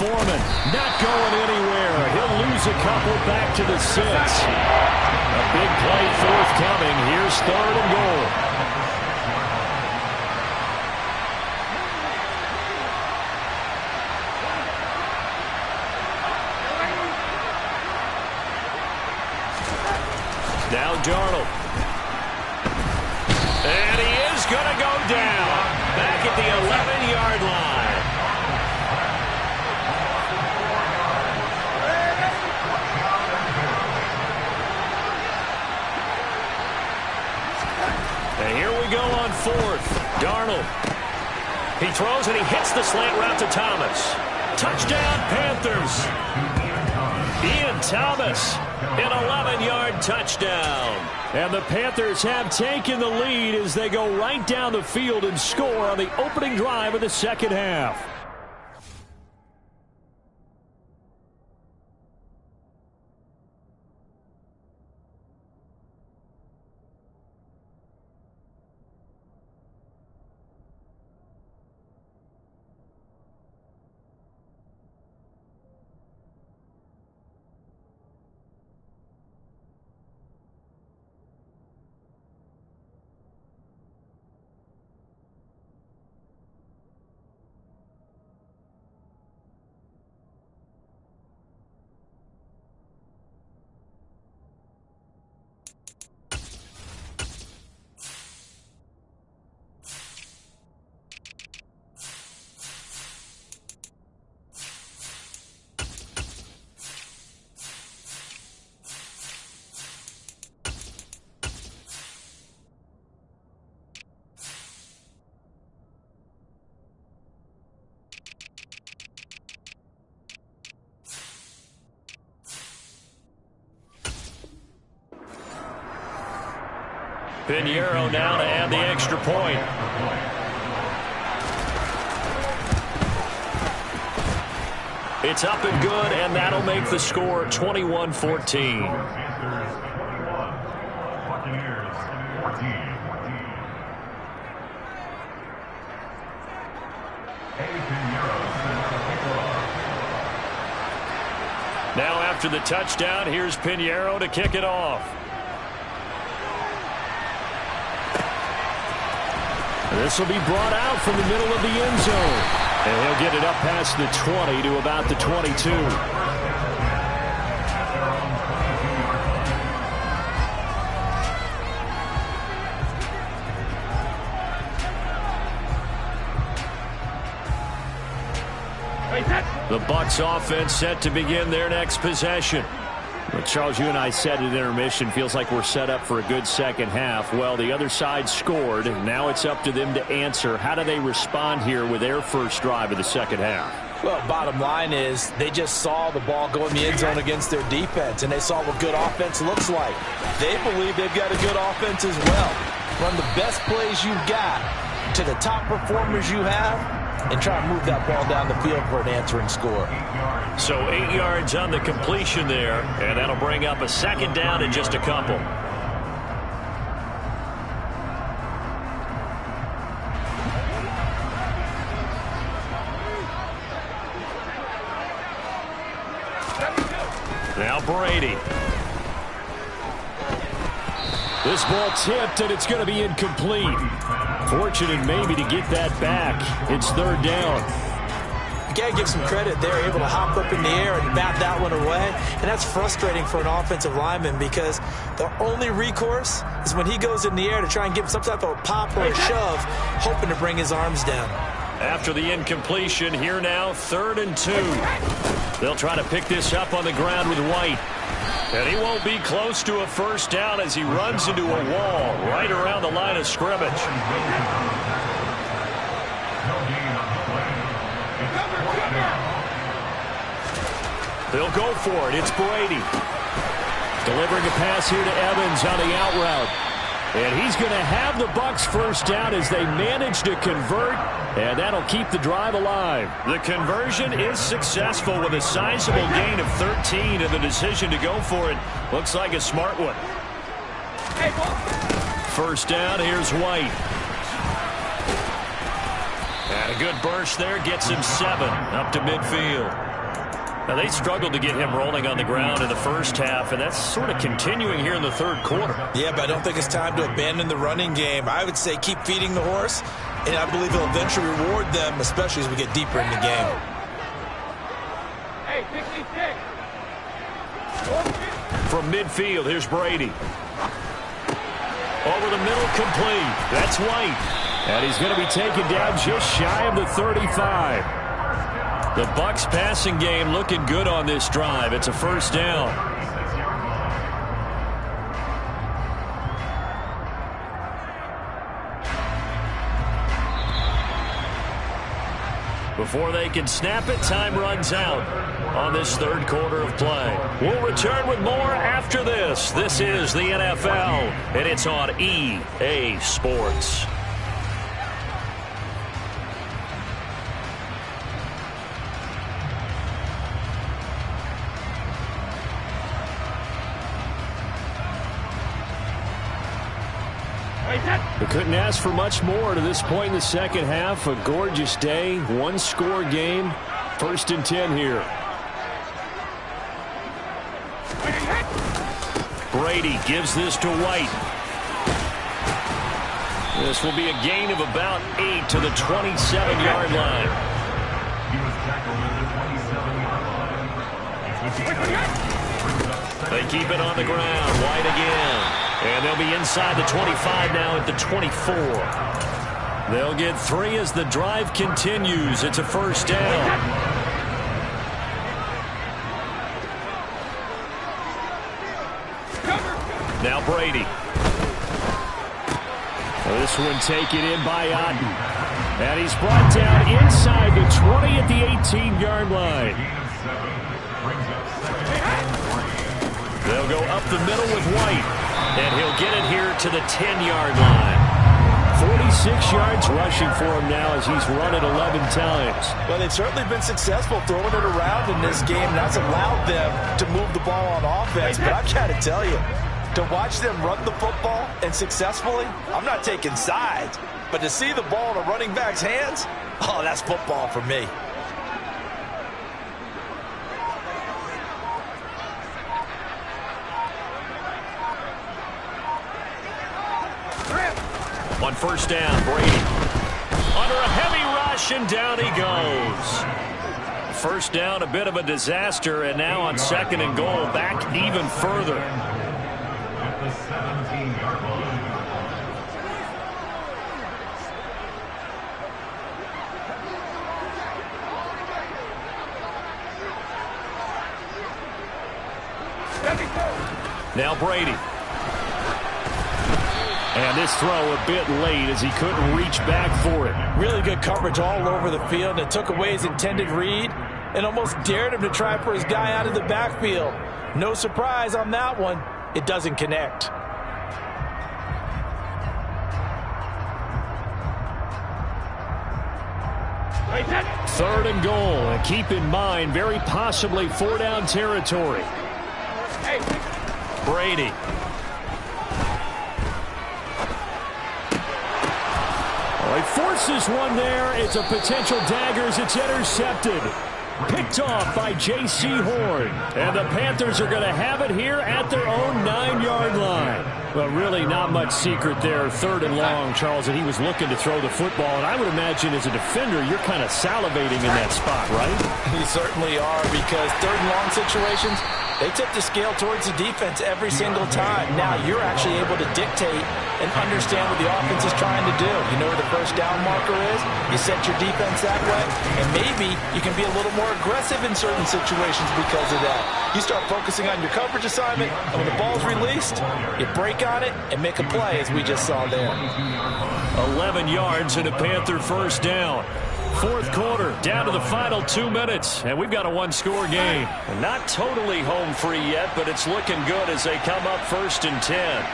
A: Foreman not going anywhere. He'll lose a couple back to the 6. A big play forthcoming. Here's 3rd and goal. Now Darnold. And he is going to go down. Back at the 11-yard line. And here we go on 4th. Darnold. He throws and he hits the slant route to Thomas. Touchdown, Panthers. Ian Thomas, an 11-yard touchdown. And the Panthers have taken the lead as they go right down the field and score on the opening drive of the second half. Pinheiro now to add the extra point. It's up and good, and that'll make the score 21-14.
D: Buccaneers 14.
A: Now after the touchdown, here's Pinheiro to kick it off. This will be brought out from the middle of the end zone. And he'll get it up past the 20 to about the 22. The Bucs offense set to begin their next possession. Well, Charles, you and I said at intermission, feels like we're set up for a good second half. Well, the other side scored. Now it's up to them to answer. How do they respond here with their first drive of the second half?
B: Well, bottom line is they just saw the ball go in the end zone against their defense, and they saw what good offense looks like. They believe they've got a good offense as well. Run the best plays you've got to the top performers you have, and try to move that ball down the field for an answering score.
A: So 8 yards on the completion there, and that'll bring up a second down in just a couple. Now Brady. This ball tipped, and it's going to be incomplete. Fortunate maybe to get that back. It's third down.
C: You got to give some credit. They're able to hop up in the air and bat that one away. And that's frustrating for an offensive lineman because the only recourse is when he goes in the air to try and give some type of a pop or a shove, hoping to bring his arms down.
A: After the incompletion, here now, 3rd and 2. They'll try to pick this up on the ground with White. And he won't be close to a first down as he runs into a wall right around the line of scrimmage. They'll go for it. It's Brady. Delivering a pass here to Evans on the out route. And he's going to have the Bucs first down as they manage to convert, and that'll keep the drive alive. The conversion is successful with a sizable gain of 13, and the decision to go for it looks like a smart one. First down, here's White. And a good burst there gets him 7 up to midfield. Now, they struggled to get him rolling on the ground in the first half, and that's sort of continuing here in the third quarter.
C: Yeah, but I don't think it's time to abandon the running game. I would say keep feeding the horse, and I believe it'll eventually reward them, especially as we get deeper in the game.
A: From midfield, here's Brady. Over the middle, complete. That's White. And he's going to be taken down just shy of the 35. The Bucs passing game looking good on this drive. It's a first down. Before they can snap it, time runs out on this third quarter of play. We'll return with more after this. This is the NFL, and it's on EA Sports. We couldn't ask for much more to this point in the second half. A gorgeous day, one-score game. 1st and 10 here. Brady gives this to White. This will be a gain of about 8 to the 27-yard line.
D: He was tackled at the 27-yard line.
A: They keep it on the ground. White again. And they'll be inside the 25 now at the 24. They'll get 3 as the drive continues. It's a first down. Now Brady. This one taken in by Otten. And he's brought down inside the 20 at the 18-yard line. They'll go up the middle with White. And he'll get it here to the 10-yard line. 46 yards rushing for him now as he's run it 11 times.
B: Well, they've certainly been successful throwing it around in this game. That's allowed them to move the ball on offense. But I've got to tell you, to watch them run the football and successfully, I'm not taking sides. But to see the ball in a running back's hands, oh, that's football for me.
A: On first down, Brady. Under a heavy rush, and down he goes. First down, a bit of a disaster, and now on second and goal, back even further.
D: At the 17-yard line.
A: Now Brady. And this throw a bit late as he couldn't reach back for it.
B: Really good coverage all over the field. It took away his intended read and almost dared him to try for his guy out of the backfield. No surprise on that one. It doesn't connect.
A: Third and goal. And keep in mind, very possibly 4-down territory. Brady. He forces one there. It's a potential dagger as it's intercepted. Picked off by J.C. Horn. And the Panthers are going to have it here at their own 9-yard line. Well, really not much secret there. Third and long, Charles, and he was looking to throw the football. And I would imagine as a defender, you're kind of salivating in that spot, right?
B: You certainly are, because third and long situations, they tip the scale towards the defense every single time. Now you're actually able to dictate and understand what the offense is trying to do. You know where the first down marker is. You set your defense that way, and maybe you can be a little more aggressive in certain situations because of that. You start focusing on your coverage assignment, and when the ball's released, you break on it and make a play, as we just saw there.
A: 11 yards and a Panther first down. Fourth quarter, down to the final 2 minutes, and we've got a one-score game. Not totally home free yet, but it's looking good as they come up first and 10.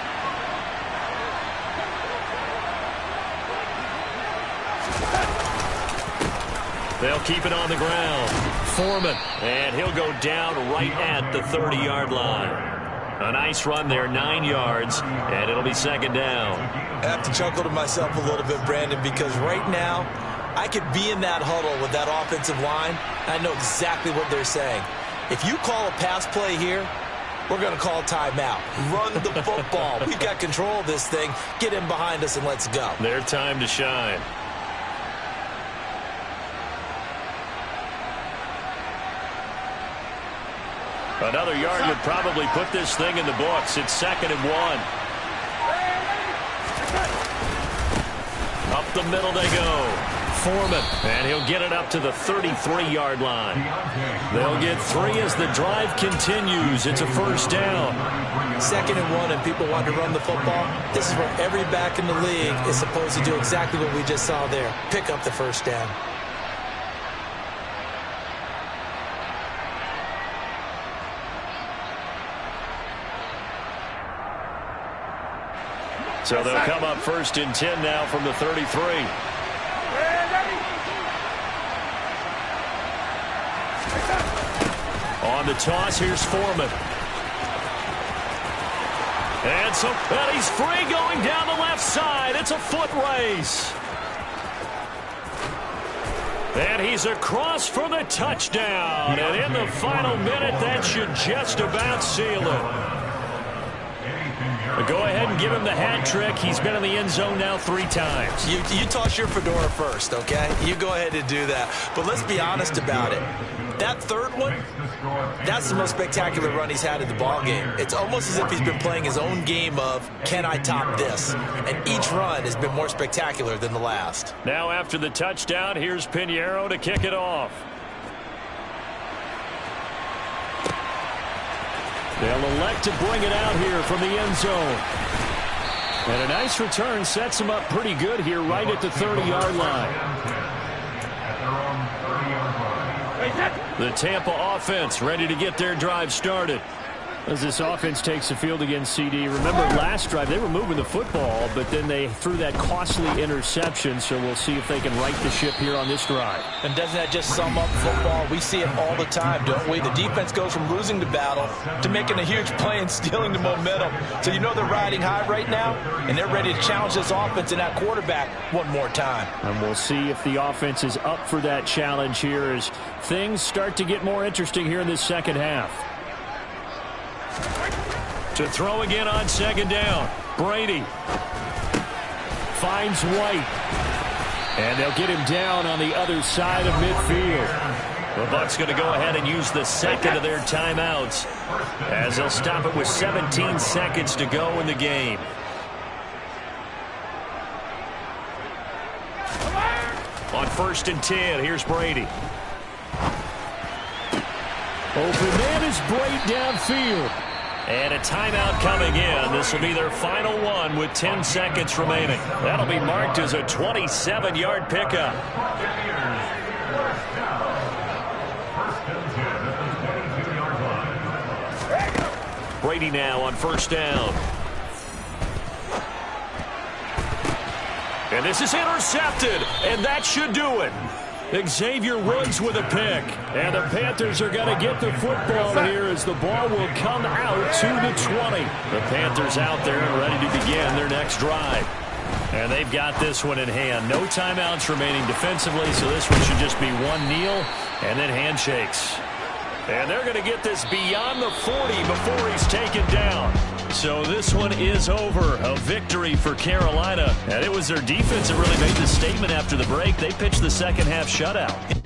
A: They'll keep it on the ground. Foreman, and he'll go down right at the 30-yard line. A nice run there, 9 yards, and it'll be second down.
C: I have to chuckle to myself a little bit, Brandon, because right now, I could be in that huddle with that offensive line. I know exactly what they're saying. If you call a pass play here, we're going to call timeout. Run the football. We've got control of this thing. Get in behind us and let's go.
A: Their time to shine. Another yard would probably put this thing in the books. It's second and 1. Up the middle they go. Foreman, and he'll get it up to the 33-yard line. They'll get 3 as the drive continues. It's a first down.
C: Second and 1, and people want to run the football. This is where every back in the league is supposed to do exactly what we just saw there. Pick up the first down.
A: So they'll come up first and 10 now from the 33. On the toss, here's Foreman. And he's free going down the left side. It's a foot race. And he's across for the touchdown. And in the final minute, that should just about seal it. Go ahead and give him the hat trick. He's been in the end zone now 3 times.
C: You toss your fedora first, okay? You go ahead and do that. But let's be honest about it. That third one, that's the most spectacular run he's had in the ballgame. It's almost as if he's been playing his own game of, can I top this? And each run has been more spectacular than the last.
A: Now after the touchdown, here's Pinheiro to kick it off. They'll elect to bring it out here from the end zone. And a nice return sets them up pretty good here right at the 30-yard line. The Tampa offense ready to get their drive started. As this offense takes the field against CD, remember last drive they were moving the football, but then they threw that costly interception, so we'll see if they can right the ship here on this drive.
B: And doesn't that just sum up football? We see it all the time, don't we? The defense goes from losing the battle to making a huge play and stealing the momentum. So you know they're riding high right now, and they're ready to challenge this offense and that quarterback one more time.
A: And we'll see if the offense is up for that challenge here as things start to get more interesting here in this second half. To throw again on second down. Brady finds White. And they'll get him down on the other side of midfield. The Bucs going to go ahead and use the second of their timeouts as they'll stop it with 17 seconds to go in the game. On 1st and 10, here's Brady. Open man is Brady downfield. And a timeout coming in. This will be their final one with 10 seconds remaining. That'll be marked as a 27-yard pickup. Brady now on 1st down. And this is intercepted, and that should do it. Xavier Woods with a pick. And the Panthers are going to get the football here as the ball will come out to the 20. The Panthers out there and ready to begin their next drive. And they've got this one in hand. No timeouts remaining defensively, so this one should just be one kneel and then handshakes. And they're going to get this beyond the 40 before he's taken down. So this one is over. A victory for Carolina. And it was their defense that really made the statement after the break. They pitched the second half shutout.